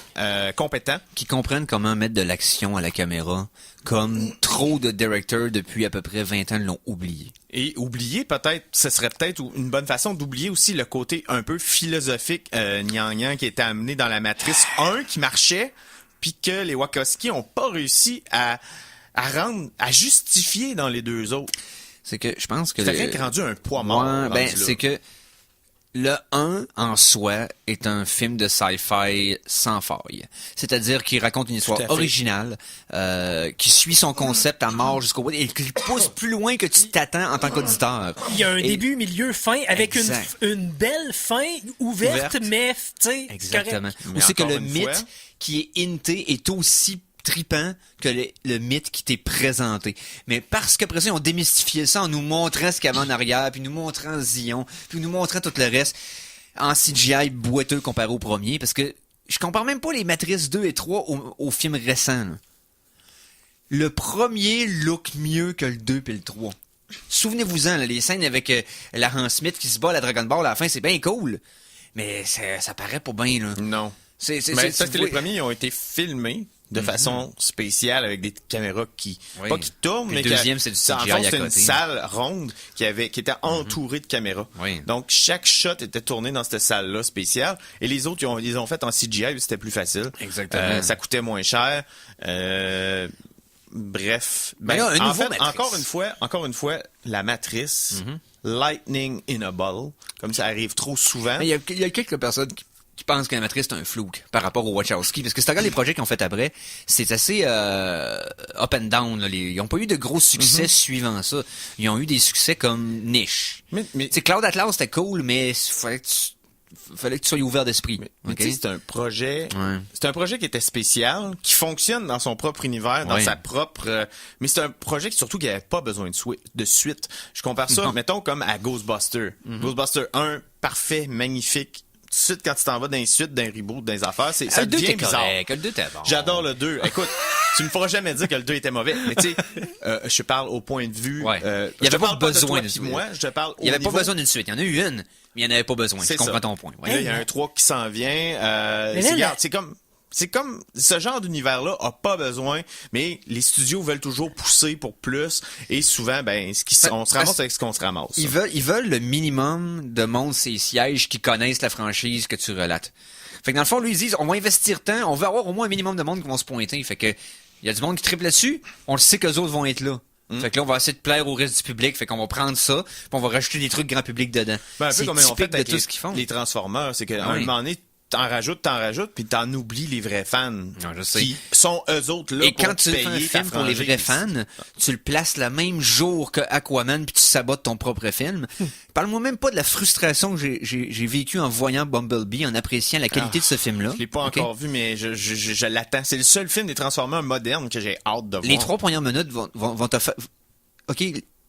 compétents. Qui comprennent comment mettre de l'action à la caméra, comme trop de directeurs depuis à peu près 20 ans l'ont oublié. Et oublier peut-être, ce serait peut-être une bonne façon d'oublier aussi le côté un peu philosophique gnangnan qui était amené dans la Matrice 1 qui marchait, puis que les Wachowski ont pas réussi à justifier dans les deux autres. C'est que je pense que... C'est rien qui est rendu un poids mort. Ouais, rendu là. c'est que le 1 en soi est un film de sci-fi sans faille. C'est-à-dire qu'il raconte une histoire Tout à fait. originale, qui suit son concept à mort jusqu'au bout et qui pousse plus loin que tu t'attends en tant qu'auditeur. Il y a un Et- début, milieu, fin, avec Exact. une belle fin ouverte. Mais, tu sais, Exactement. correct. Mais Ou c'est que encore le une mythe fois- qui est hinté est aussi tripant que le mythe qui t'est présenté. Mais parce qu'après ça, ils ont démystifié ça en nous montrant ce qu'il y avait en arrière, puis nous montrant Zion, puis nous montrant tout le reste en CGI boiteux comparé au premier, parce que je compare même pas les Matrices 2 et 3 aux films récents. Là. Le premier look mieux que le 2 et le 3. Souvenez-vous-en, là, les scènes avec Laurent Smith qui se bat à la Dragon Ball à la fin, c'est bien cool. Mais ça paraît pas bien, là. Non. C'est, Mais parce que tu les vois- premiers ils ont été filmés de façon spéciale avec des caméras qui Oui. pas qui tournent, Puis mais le deuxième, c'est du en CGI fond, à c'était une côté. salle ronde qui était entourée de caméras. Oui. Donc chaque shot était tourné dans cette salle-là spéciale et les autres ils les ont fait en CGI, c'était plus facile. Exactement. Ça coûtait moins cher. Bref, Mais là, un en nouveau fait, Matrice. encore une fois, la matrice, lightning in a bottle, comme ça arrive trop souvent. Mais il y a quelques personnes qui pensent que la Matrice c'est un flouk par rapport aux Wachowski. Parce que si tu regardes les projets qu'ils ont fait après, c'est assez up and down. Là. Ils ont pas eu de gros succès suivant ça. Ils ont eu des succès comme niche. Mais T'sais, Cloud Atlas, c'était cool, mais fallait que tu sois ouvert d'esprit. Mais ok? tu sais, c'est un projet. Ouais. C'est un projet qui était spécial, qui fonctionne dans son propre univers, dans Ouais. sa propre. Mais c'est un projet qui surtout qui avait pas besoin de suite. Je compare ça, mettons comme à Ghostbusters. Ghostbusters 1, parfait, magnifique. Tout de suite, quand tu t'en vas dans les suites, d'un reboot, dans les affaires, ça le 2 devient était bizarre. correct, le 2 était bon. J'adore le 2. Écoute, tu me feras jamais dire que le 2 était mauvais. Mais tu sais, je parle au point de vue. Ouais. Je Il y avait te pas parle besoin de toi de puis suite. moi. Je te parle au Il n'y avait pas niveau- besoin d'une suite. Il y en a eu une, mais il n'y en avait pas besoin. Je C'est comprends ça. ton point. Ouais. Là, il y a un 3 qui s'en vient. Mais là, Regarde, c'est comme ce genre d'univers-là a pas besoin, mais les studios veulent toujours pousser pour plus, et souvent, on se ramasse avec ce qu'on se ramasse. Ils veulent le minimum de monde, ces sièges qui connaissent la franchise que tu relates. Fait que dans le fond, lui, ils disent, on va investir tant, on veut avoir au moins un minimum de monde qui vont se pointer. Fait que, il y a du monde qui triple là-dessus, on le sait qu'eux autres vont être là. Fait que là, on va essayer de plaire au reste du public, fait qu'on va prendre ça, puis on va rajouter des trucs grand public dedans. Un peu C'est comme ils ont fait typique de avec tout ce qu'ils font. les Transformers, c'est qu'à Ah un oui. moment donné, t'en rajoutes, puis t'en oublies les vrais fans. Non, je sais. Qui sont eux autres là Et pour quand tu fais un payer ta film pour les vrais franchise. fans, tu le places le même jour que Aquaman puis tu sabotes ton propre film. Parle-moi même pas de la frustration que j'ai vécue en voyant Bumblebee, en appréciant la qualité de ce film-là. Je l'ai pas Ok? encore vu, mais je l'attends. C'est le seul film des Transformers modernes que j'ai hâte de voir. Les 3 premières minutes vont te faire... OK,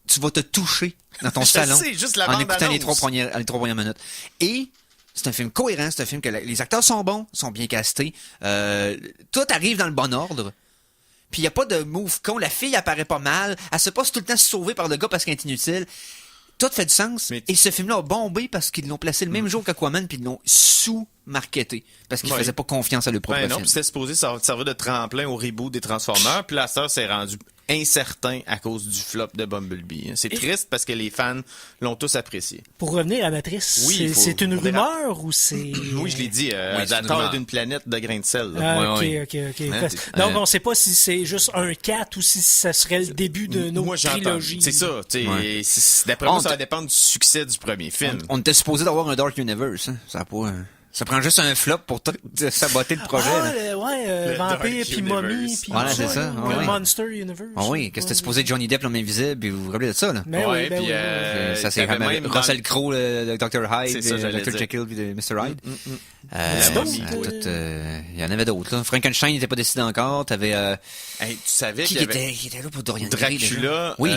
tu vas te toucher dans ton Je salon sais, juste la en écoutant les bande-annonce. les 3 premières minutes. Et c'est un film cohérent, c'est un film que les acteurs sont bons, sont bien castés. Tout arrive dans le bon ordre. Puis il y a pas de move con. La fille apparaît pas mal. Elle se passe tout le temps sauvée par le gars parce qu'elle est inutile. Tout fait du sens. Mais- Et ce film-là a bombé parce qu'ils l'ont placé le même jour qu'Aquaman puis ils l'ont sous-marketé. Parce qu'ils Ouais. faisaient pas confiance à leur propre Ben non, film. puis c'était supposé servir de tremplin au reboot des Transformers, puis la sœur s'est rendu incertain à cause du flop de Bumblebee. C'est triste parce que les fans l'ont tous apprécié. Pour revenir à Matrice, Oui, c'est une on verra. rumeur ou c'est... Oui, je l'ai dit, Oui, à c'est la une taille rumeur. d'une planète de grains de sel. là. Ah, Ouais, ok. Hein, Donc, on sait pas si c'est juste un 4 ou si ça serait le début d'une Moi, autre j'entends. trilogie. C'est ça. tu sais, Ouais. D'après moi, On ça va t- dépendre du succès du premier film. On était supposé d'avoir un Dark Universe. Hein. Ça a pas... Ça prend juste un flop pour tout saboter le projet. Ah, là. ouais, Le Vampire, Dark puis Universe. Mommy, puis Voilà, c'est ça. là, Ah, le ouais. Monster Universe. Ah oui, que c'était supposé Johnny Depp, l'homme invisible, puis vous vous rappelez de ça, là? Mais oui, Ouais, ben puis, oui. Ça, c'est t'avais même dans Russell Crowe, le Dr. Hyde, C'est ça, le j'allais Dr. dire. Jekyll, puis le Mr. Hyde. La momie. Il y en avait d'autres, là. Frankenstein n'était pas décidé encore. T'avais, Hey, tu savais qui qu'il y avait était là pour Dorian Gray, déjà? Dracula. Oui.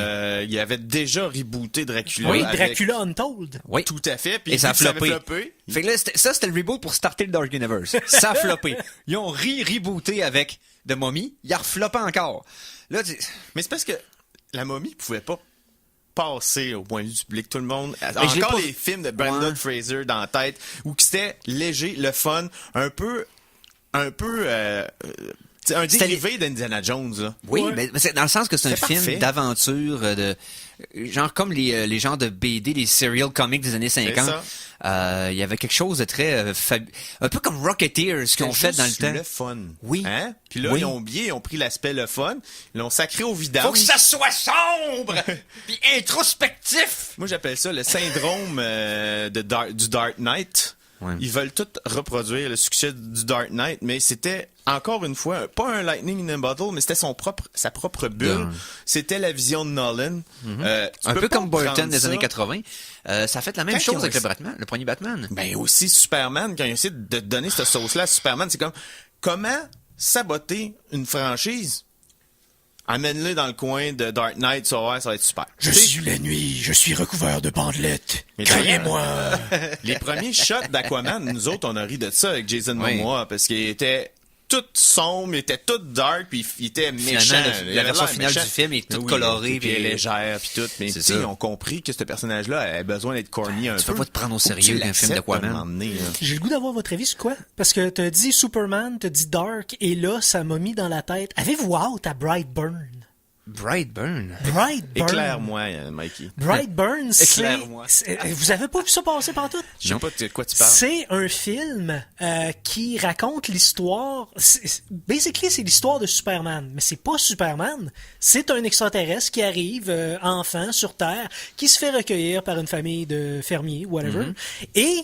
Il avait déjà rebooté Dracula. Oui, avec- Dracula Untold. Oui. Tout à fait. Puis Et ça a vu que avait floppé. Fait que là, c'était le reboot pour starter le Dark Universe. Ça a floppé. Ils ont rebooté avec The Mummy. Il a refloppé encore. Là, Mais c'est parce que la momie pouvait pas passer au point de vue du public. Tout le monde... je l'ai Encore pas- les films de Brandon Ouais. Fraser dans la tête, où que c'était léger, le fun, un peu un C'était dérivé d'Indiana Jones, là. oui, Ouais. mais c'est dans le sens que c'est un C'est film parfait. d'aventure, genre comme les genres de BD, les serial comics des années 50. Il y avait quelque chose de très un peu comme Rocketeer, ce qu'ils ont fait dans le Juste temps. le fun. Oui. Hein? Puis là, Oui. ils ont oublié, ils ont pris l'aspect le fun, ils l'ont sacré au vidange. Faut que ça soit sombre puis introspectif. Moi, j'appelle ça le syndrome du Dark Knight. Ouais. Ils veulent tout reproduire le succès du Dark Knight, mais c'était, encore une fois, pas un lightning in a bottle, mais c'était sa propre bulle. Ouais. C'était la vision de Nolan. Tu Un peux peu pas comme Burton prendre des ça. années 80. Ça a fait la même Quand chose ils ont avec le essayé- Batman, le premier Batman. Ben aussi Superman, quand ils essaient de donner cette sauce-là à Superman, c'est comme comment saboter une franchise? Amène-le dans le coin de Dark Knight, ça va être super. Je suis la nuit, je suis recouvert de bandelettes. Mais Criez-moi. Les premiers shots d'Aquaman, nous autres, on a ri de ça avec Jason Oui. Momoa, parce qu'il était tout sombre, il était tout dark, puis il était méchant. Finalement, Il la avait version l'air finale méchant. du film est toute Oui, colorée, puis elle est puis- légère, puis tout. Mais C'est tu sais, ça. ils ont compris que ce personnage-là avait besoin d'être corny un peu. Tu peux pas te prendre au Faut que sérieux tu d'un film l'acceptes d'Aquaman. à un moment donné, là. J'ai le goût d'avoir votre avis sur quoi? Parce que t'as dit Superman, t'as dit Dark, et là, ça m'a mis dans la tête. Avez-vous hâte à Brightburn? Brightburn. Brightburn. Éclaire-moi, Mikey. Brightburn, Éclaire-moi. Vous avez pas vu ça passer pantoute? Je sais pas de quoi tu parles. C'est un film qui raconte l'histoire. Basically, c'est l'histoire de Superman, mais c'est pas Superman. C'est un extraterrestre qui arrive, enfant, sur Terre, qui se fait recueillir par une famille de fermiers, whatever. Et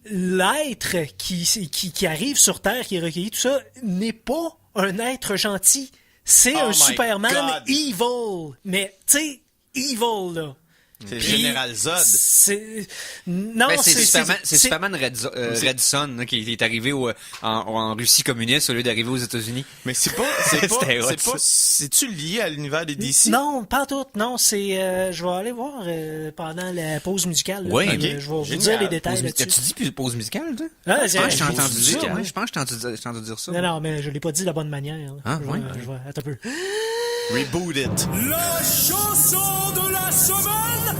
l'être qui arrive sur Terre, qui est recueilli, tout ça, n'est pas un être gentil. C'est un my Superman God. evil. Mais, tu sais, evil, là. C'est Puis, Général Zod. Non, Ben, c'est Superman Red Son là, qui est arrivé en Russie communiste au lieu d'arriver aux États-Unis. Mais c'est-tu lié à l'univers des DC? Non, pas tout. Non, c'est. Je vais aller voir pendant la pause musicale. Là. Ouais, Je ok. vais vous Génial. dire les détails là-dessus. As-tu dit plus pause musicale, toi? Ah, Je pense que je t'ai j'ai entendu dit dire ça, ça. ouais. Je pense que je t'ai entendu dire ça. Non, mais je l'ai pas dit de la bonne manière. Là. Ah, ouais? Je vais, attends un peu. Reboot it. La chanson de la semaine.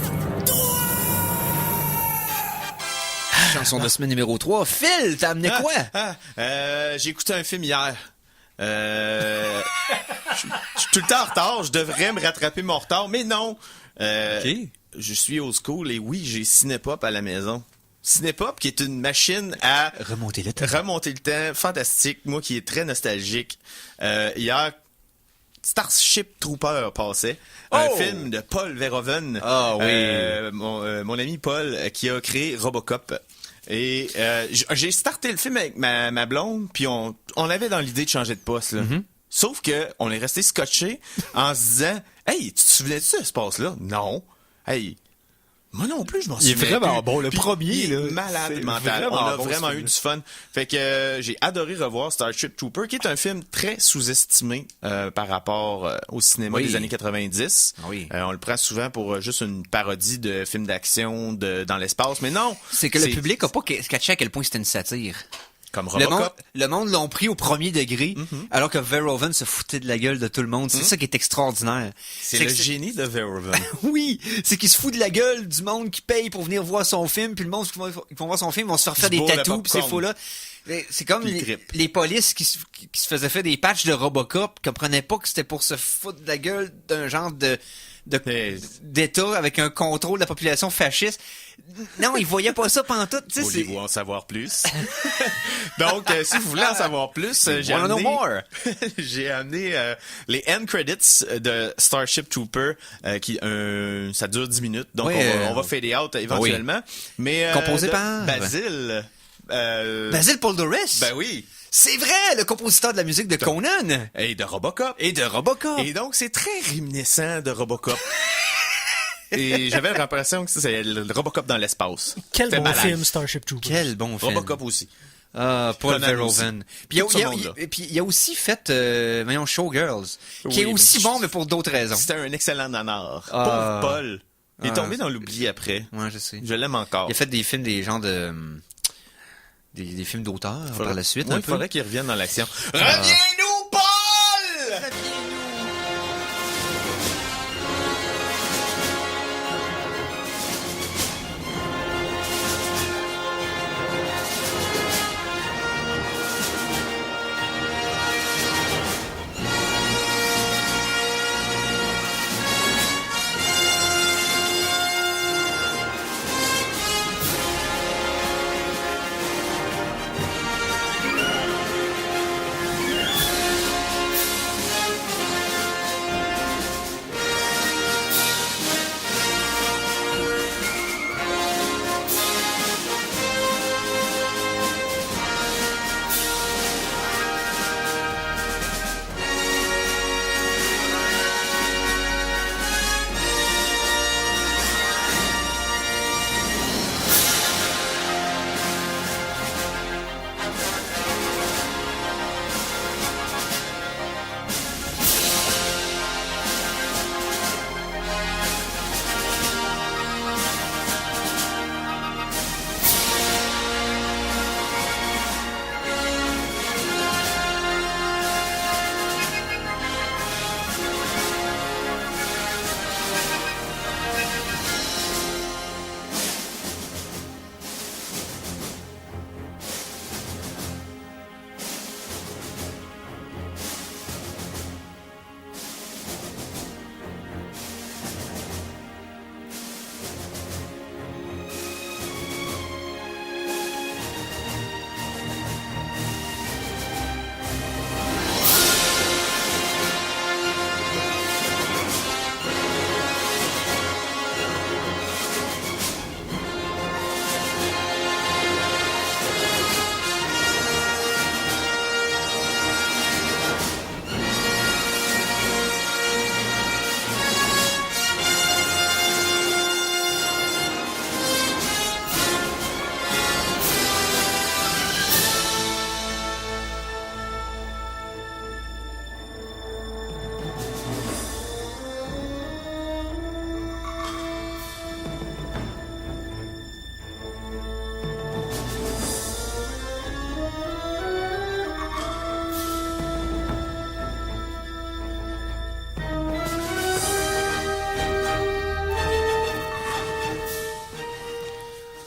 Chanson de semaine numéro 3. Phil, t'as amené quoi? J'ai écouté un film hier. Je suis tout le temps en retard. Je devrais me rattraper mon retard, mais non. Je suis old school et oui, j'ai Cinépop à la maison. Cinépop, qui est une machine à Remonter le temps. remonter le temps. Fantastique. Moi qui est très nostalgique. Hier, Starship Trooper passait. Un film de Paul Verhoeven. Ah oui. Mon ami Paul qui a créé Robocop. Et j'ai starté le film avec ma blonde, puis on avait dans l'idée de changer de poste. Là. Sauf que on est resté scotché en se disant « Hey, tu te souvenais-tu de ce passe-là? » Non. Hey, moi non plus, je m'en souviens. Il est vraiment plus. bon, le Puis, premier, il est là. malade C'est mental. On vraiment a bon, vraiment ce eu film-là. du fun. Fait que j'ai adoré revoir Starship Trooper, qui est un film très sous-estimé par rapport au cinéma Oui. des années 90. Ah oui. On le prend souvent pour juste une parodie de film d'action dans l'espace, mais non. C'est que le public a pas catché à quel point c'était une satire. Comme Le Robocop. monde l'ont pris au premier degré, alors que Verhoeven se foutait de la gueule de tout le monde. C'est ça qui est extraordinaire. C'est que le génie de Verhoeven. Oui, c'est qu'il se fout de la gueule du monde qui paye pour venir voir son film, puis le monde qui vont voir son film vont se faire faire se des bourre la tatous, puis ces popcorn. faux-là. C'est comme Puis ils trippent. les polices qui se faisaient faire des patchs de Robocop, qui comprenaient pas que c'était pour se foutre de la gueule d'un genre Mais- d'État avec un contrôle de la population fasciste. Non, ils voyaient pas ça pantoute. Tu sais, Voulez-vous en savoir plus? Donc, si vous voulez en savoir plus, j'ai wanna know amené, more. j'ai amené les end credits de Starship Trooper, qui ça dure 10 minutes, donc Ouais, on va fader out éventuellement. Mais Composé de par? Basile. Basil Poldoris. Ben oui. C'est vrai, le compositeur de la musique de Conan. Et de Robocop. Et de Robocop. Et donc, c'est très réminiscent de Robocop. Et j'avais l'impression que c'est le Robocop dans l'espace. Quel C'était bon malade. film, Starship Trooper. Quel bon film. Robocop aussi. Ah, Paul Conan Verhoeven. Puis Tout ce monde-là. il a aussi fait, voyons, Showgirls, qui Oui, est aussi mais- bon, mais pour d'autres raisons. C'était un excellent nanar. Ah. Pauvre Paul. Il est Ah. tombé dans l'oubli après. Ouais, je sais. Je l'aime encore. Il a fait des films, des genres de... Des films d'auteur par la suite, Oui, un il peu. faudrait qu'il revienne dans l'action. Reviens-nous, Paul!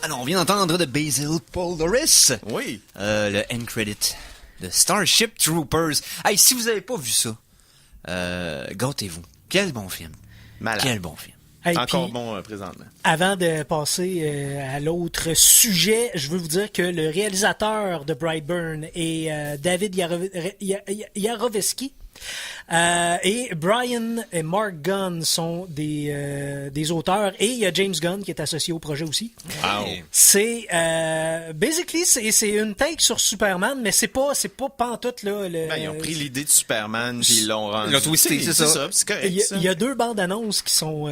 Alors, on vient d'entendre de Basil Polaris. Oui. Le end credit de Starship Troopers. Hey, si vous avez pas vu ça, gâtez-vous. Quel bon film. Malade. Quel bon film. Hey, Encore puis, bon présentement. avant de passer à l'autre sujet, je veux vous dire que le réalisateur de Brightburn est David Yarovesky. Et Brian et Mark Gunn sont des auteurs, et il y a James Gunn qui est associé au projet aussi. Wow. C'est basically c'est une take sur Superman, mais c'est pas pantoute là. Ils ont pris l'idée de Superman puis ils l'ont rendu. Ils l'ont twisté, c'est ça. C'est correct. Il y a deux bandes annonces qui sont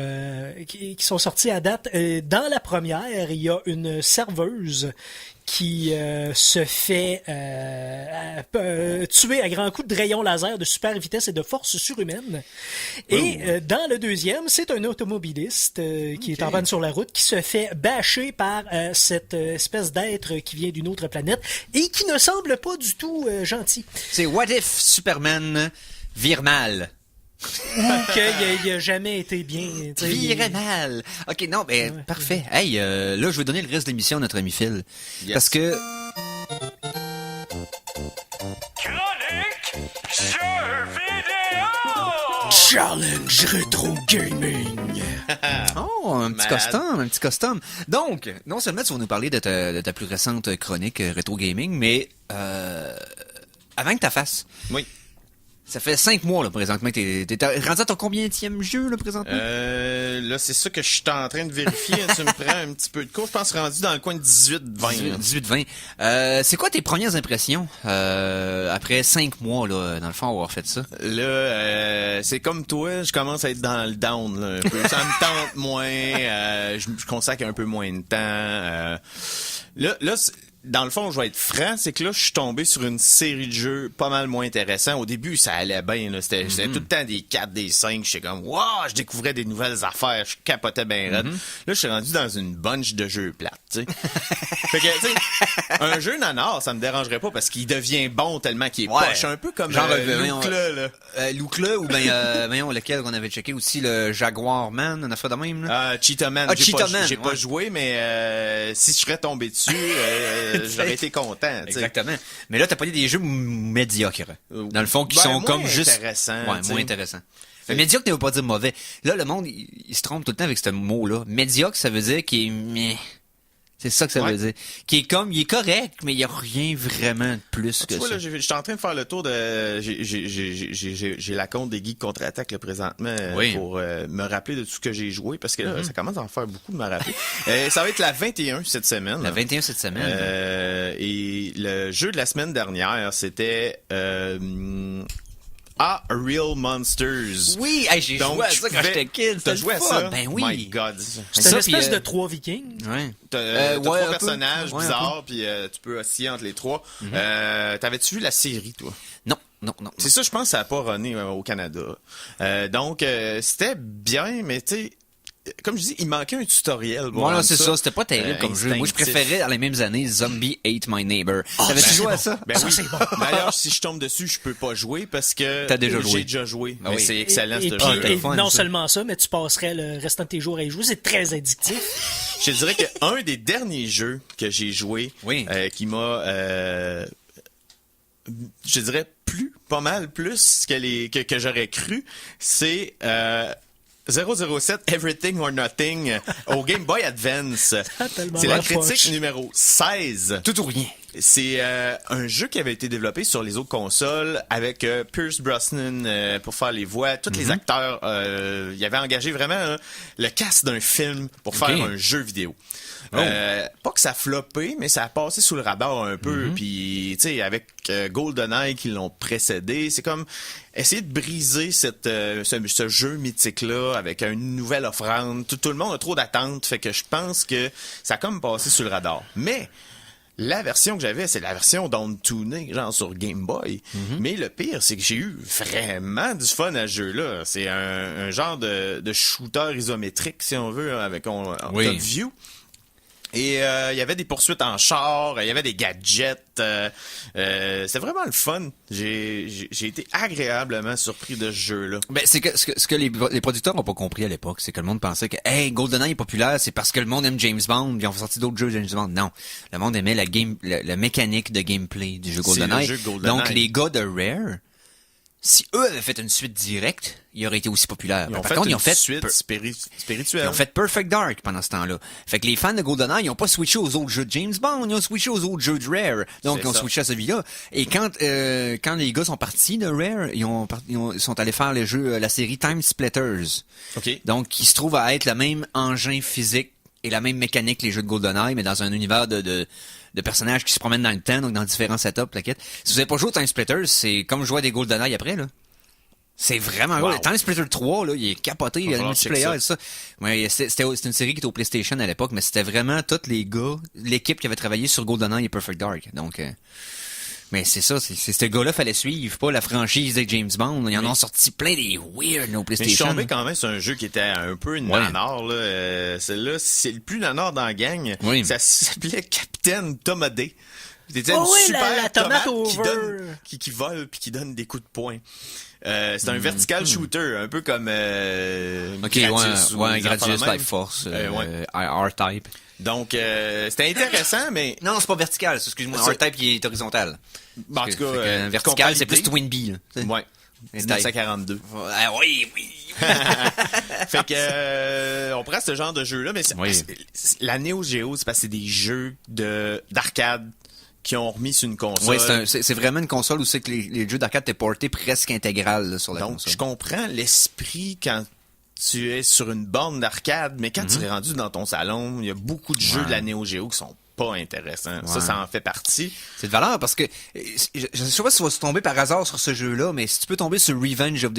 sorties à date. Dans la première, il y a une serveuse qui se fait tuer à grands coups de rayons laser de super vitesse et de force surhumaine. Et dans le deuxième, c'est un automobiliste qui est en panne sur la route, qui se fait bâcher par cette espèce d'être qui vient d'une autre planète et qui ne semble pas du tout gentil. C'est What If Superman vire mal. Ou qu'il a jamais été bien. Vire mal. OK, non, ben, parfait. Hey, là, je vais donner le reste de l'émission à notre ami Phil. Yes. Parce que... Chronique jeux vidéo! Challenge Retro Gaming. Oh, un petit Malade. custom. Donc, non seulement tu vas nous parler de ta plus récente chronique Retro Gaming, mais avant que tu fasses... Oui. Ça fait 5 mois, là, présentement, que t'es rendu à ton combienième jeu, là, présentement? Là, c'est ça que je suis en train de vérifier. Tu me prends un petit peu de cours. Je pense rendu dans le coin de 18-20. 18-20. C'est quoi tes premières impressions après 5 mois, là, dans le fond, avoir fait ça? Là, c'est comme toi, je commence à être dans le down, là, un peu. Ça me tente moins. Je consacre un peu moins de temps. Là, dans le fond, je vais être franc, c'est que là, je suis tombé sur une série de jeux pas mal moins intéressants. Au début, ça allait bien, là. C'était tout le temps des 4, des 5. J'étais comme, wow, je découvrais des nouvelles affaires. Je capotais bien raide. Là, je suis rendu dans une bunch de jeux plates, tu sais. Fait que, tu sais, un jeu nanar, ça me dérangerait pas parce qu'il devient bon tellement qu'il est poche. Un peu comme genre Lucla, là. Lucla, ou voyons, lequel qu'on avait checké aussi, le Jaguar Man, une affaire de même, là. Cheetah Man. J'ai pas joué, mais si je serais tombé dessus, j'aurais été content. T'sais. Exactement. Mais là, t'as pas dit des jeux médiocres. Dans le fond, qui sont comme juste... intéressants. Ouais, moins intéressants. Mais médiocre ne veut pas dire mauvais. Là, le monde, il se trompe tout le temps avec ce mot-là. Médiocre, ça veut dire qu'il est... meh. C'est ça que ça veut dire. Qui est comme, il est correct, mais il y a rien vraiment de plus que vois, ça. Là, je suis en train de faire le tour de... J'ai la compte des Geeks Contre-Attaque, là, présentement, pour me rappeler de tout ce que j'ai joué, parce que là, ça commence à en faire beaucoup de me rappeler. Ça va être la 21 cette semaine. La 21 cette semaine. Et le jeu de la semaine dernière, c'était... Real Monsters. Oui, hey, j'ai joué à ça quand j'étais kid. T'as joué à ça? Ben oui. My God. C'est une espèce de 3 vikings. Ouais. T'as ouais, 3 un personnages peu. Ouais, bizarres, puis tu peux osciller entre les 3. T'avais-tu vu la série, toi? Non. C'est ça, je pense que ça n'a pas runné au Canada. Donc, c'était bien, mais tu sais, comme je dis, il manquait un tutoriel. Voilà, c'est ça. C'était pas terrible comme jeu. Moi, je préférais, dans les mêmes années, Zombie Ate My Neighbor. T'avais-tu joué à ça? Ben oui. C'est bon. D'ailleurs, si je tombe dessus, je peux pas jouer parce que T'as déjà joué. J'ai déjà joué. Ah mais oui. c'est excellent, Et ce puis, jeu. non seulement ça, mais tu passerais le restant de tes jours à y jouer. C'est très addictif. Je te dirais qu'un des derniers jeux que j'ai joué, qui m'a, je dirais, pas mal plus que j'aurais cru, c'est 007 Everything or Nothing au Game Boy Advance. C'est la critique numéro 16. Tout ou rien. C'est un jeu qui avait été développé sur les autres consoles avec Pierce Brosnan pour faire les voix. Tous les acteurs, il avait engagé vraiment le cast d'un film pour faire un jeu vidéo. Pas que ça a floppé, mais ça a passé sous le radar un peu. Puis, tu sais, avec GoldenEye qui l'ont précédé, c'est comme essayer de briser ce jeu mythique-là avec une nouvelle offrande. Tout le monde a trop d'attentes, fait que je pense que ça a comme passé sous le radar. Mais la version que j'avais, c'est la version down-tunée, genre sur Game Boy. Mais le pire, c'est que j'ai eu vraiment du fun à ce jeu-là. C'est un genre de shooter isométrique, si on veut, avec un top view. Et il y avait des poursuites en char, il y avait des gadgets. C'était vraiment le fun. J'ai été agréablement surpris de ce jeu-là. Ben, c'est que ce que les producteurs n'ont pas compris à l'époque, c'est que le monde pensait que hey, GoldenEye est populaire, c'est parce que le monde aime James Bond, ils ont sorti d'autres jeux de James Bond. Non, le monde aimait la mécanique de gameplay du jeu GoldenEye. Donc les gars de Rare, si eux avaient fait une suite directe, ils auraient été aussi populaires. Ils ont Par fait contre, ils ont une fait suite spirituelle. Ils ont fait Perfect Dark pendant ce temps-là. Fait que les fans de GoldenEye, ils ont pas switché aux autres jeux de James Bond, ils ont switché aux autres jeux de Rare. Donc, ils ont switché à celui-là. Et quand les gars sont partis de Rare, ils sont allés faire le jeu, la série Time Splitters. OK. Donc, qui se trouve à être le même engin physique et la même mécanique que les jeux de GoldenEye, mais dans un univers de personnages qui se promènent dans le temps, donc dans différents setups, plaquettes. Si vous avez pas joué au Time Splitters, c'est comme jouer à des GoldenEye après, là. C'est vraiment wow. cool. Time Splitter 3, là, il est capoté, il y a le multiplayer et ça. Ouais, c'était une série qui était au PlayStation à l'époque, mais c'était vraiment tous les gars, l'équipe qui avait travaillé sur GoldenEye et Perfect Dark. Donc, mais c'est ça, c'est ce gars-là fallait suivre, pas la franchise de James Bond. Ils en ont sorti plein des weird au PlayStation. Mais je suis tombé quand même sur un jeu qui était un peu nanar, là. Celle-là, c'est le plus nanar dans la gang. Oui. Ça s'appelait Capitaine Tomadé. C'était Oh une oui, super la tomate qui vole puis qui donne des coups de poing. C'est un vertical shooter, un peu comme Gradius, Life Force, R-Type. Donc, c'était intéressant, mais... Non, c'est pas vertical, excuse-moi. R-Type, il est horizontal. En tout cas, vertical, c'est plus Twin Bee. Ouais. 1942. Ah, oui. Fait que on prend ce genre de jeu-là, mais la Neo Geo, c'est parce que c'est des jeux d'arcade qui ont remis sur une console. Oui, c'est vraiment une console où c'est que les jeux d'arcade étaient portés presque intégral là, sur la console. Donc, je comprends l'esprit quand tu es sur une borne d'arcade, mais quand tu es rendu dans ton salon, il y a beaucoup de jeux de la Neo Geo qui sont pas intéressants. Ouais. Ça en fait partie. C'est de valeur parce que je sais pas si tu vas tomber par hasard sur ce jeu-là, mais si tu peux tomber sur Revenge of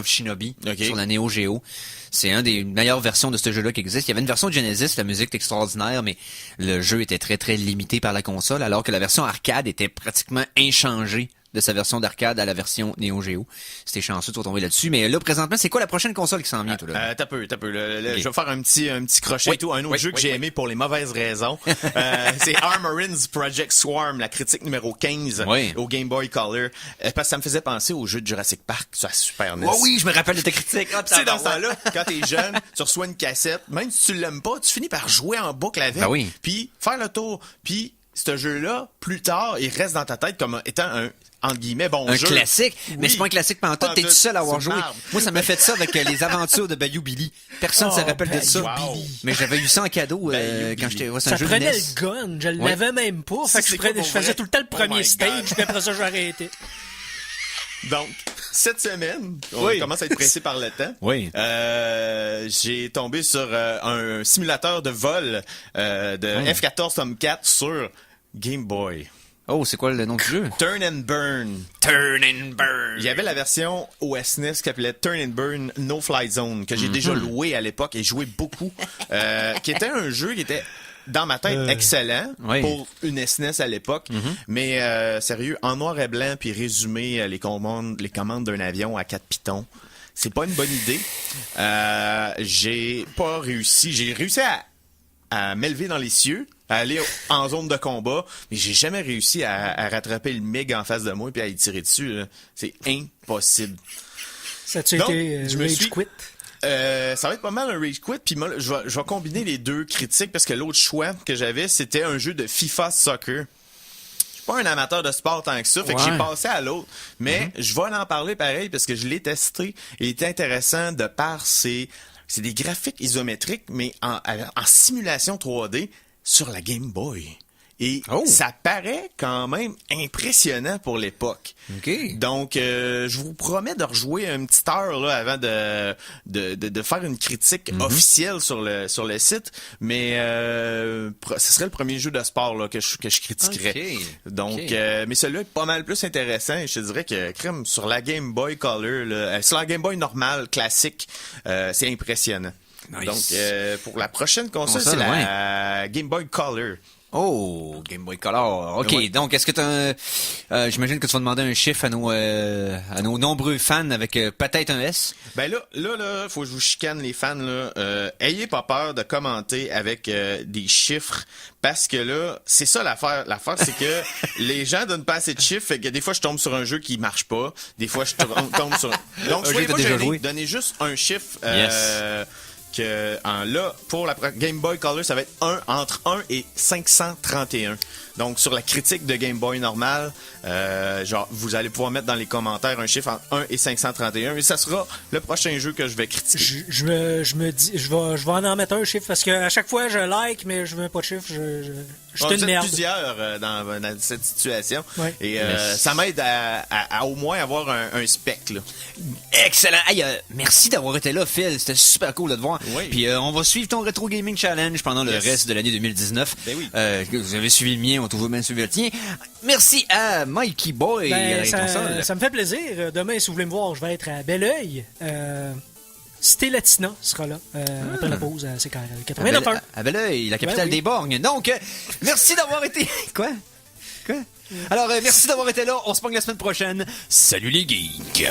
Shinobi okay. Sur la Neo Geo, c'est une des meilleures versions de ce jeu-là qui existe. Il y avait une version de Genesis, la musique est extraordinaire, mais le jeu était très très limité par la console, alors que la version arcade était pratiquement inchangée de sa version d'arcade à la version Neo Geo. C'était chanceux de tomber là-dessus. Mais là, présentement, c'est quoi la prochaine console qui s'en vient, toi, là? T'as peu. Okay. Je vais faire un petit crochet et tout. Un autre jeu que j'ai aimé pour les mauvaises raisons. C'est Armorins Project Swarm, la critique numéro 15 au Game Boy Color. Parce que ça me faisait penser au jeu de Jurassic Park sur la Super NES. Oui, je me rappelle de ta critique. Tu sais, dans ce temps-là, quand t'es jeune, tu reçois une cassette. Même si tu l'aimes pas, tu finis par jouer en boucle avec. Puis faire le tour. Puis ce jeu-là, plus tard, il reste dans ta tête comme étant un entre guillemets, un jeu. Classique, mais c'est pas un classique pantoute, t'es tout seul à avoir joué. Moi, ça m'a fait ça avec les aventures de Bayou Billy. Personne ne se rappelle de ça. Mais j'avais eu ça en cadeau quand j'étais... Ça prenait le gun, je l'avais même pas. Fait que je faisais tout le temps le premier stage, puis après ça, j'ai arrêté. Donc, cette semaine, on commence à être pressé par le temps. J'ai tombé sur un simulateur de vol de F-14 Tomcat sur Game Boy. Oh, c'est quoi le nom du jeu? Turn and Burn. Turn and Burn. Il y avait la version OS NES qui s'appelait Turn and Burn No Fly Zone, que j'ai déjà loué à l'époque et joué beaucoup, qui était un jeu qui était dans ma tête excellent pour une SNES à l'époque, mais sérieux, en noir et blanc puis résumer les commandes d'un avion à 4 pitons. C'est pas une bonne idée. J'ai pas réussi. J'ai réussi à m'élever dans les cieux, à aller en zone de combat, mais j'ai jamais réussi à rattraper le MiG en face de moi et à y tirer dessus. Là. C'est impossible. Ça a-tu été Rage Quit? Ça va être pas mal un Rage Quit, puis moi, je vais combiner les deux critiques, parce que l'autre choix que j'avais, c'était un jeu de FIFA Soccer. Je suis pas un amateur de sport tant que ça, fait que j'ai passé à l'autre. Mais je vais en parler pareil, parce que je l'ai testé, et il était intéressant de par c'est des graphiques isométriques, mais en simulation 3D sur la Game Boy. Et ça paraît quand même impressionnant pour l'époque. Okay. Donc, je vous promets de rejouer une petite heure là, avant de faire une critique officielle sur le site. Mais ce serait le premier jeu de sport là, que je critiquerais. Okay. Donc, mais celui-là est pas mal plus intéressant. Et je te dirais que crème sur la Game Boy Color, là, sur la Game Boy normale, classique, c'est impressionnant. Nice. Donc, pour la prochaine console, c'est la Game Boy Color. Oh, Game Boy Color. OK, Oui. donc est-ce que j'imagine que tu vas demander un chiffre à nos nombreux fans avec peut-être un S? Ben là, faut que je vous chicane les fans, là. Ayez pas peur de commenter avec des chiffres, parce que là, c'est ça l'affaire. L'affaire, c'est que les gens donnent pas assez de chiffres, fait que des fois, je tombe sur un jeu qui marche pas. Des fois, je tombe sur... Donc, Un jeu soyez que pas t'as déjà gênés. joué. Donnez juste un chiffre. Yes. Là, pour la Game Boy Color, ça va être entre 1 et 531. Donc, sur la critique de Game Boy normal, vous allez pouvoir mettre dans les commentaires un chiffre entre 1 et 531, et ça sera le prochain jeu que je vais critiquer. Je me dis, je vais en mettre un chiffre parce que à chaque fois je like, mais je veux pas de chiffre. Je suis Vous une êtes merde. plusieurs dans cette situation. Ouais. Et ça m'aide à au moins avoir un spec, là. Excellent. Hey, merci d'avoir été là, Phil. C'était super cool de te voir. Oui. Puis on va suivre ton Retro Gaming Challenge pendant le reste de l'année 2019. Ben oui. Vous avez suivi le mien, on trouve bien suivi le tien. Merci à Mikey Boy. Ben, avec console. ça me fait plaisir. Demain, si vous voulez me voir, je vais être à Belleuil. Cité Latina sera là après la pause à CKRL 89.1. Ah ben là, la capitale Ben oui. des borgnes. Donc, merci d'avoir été... Quoi? Alors, merci d'avoir été là. On se pogne la semaine prochaine. Salut les geeks!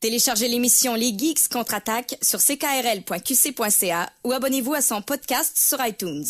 Téléchargez l'émission Les Geeks contre-attaque sur ckrl.qc.ca ou abonnez-vous à son podcast sur iTunes.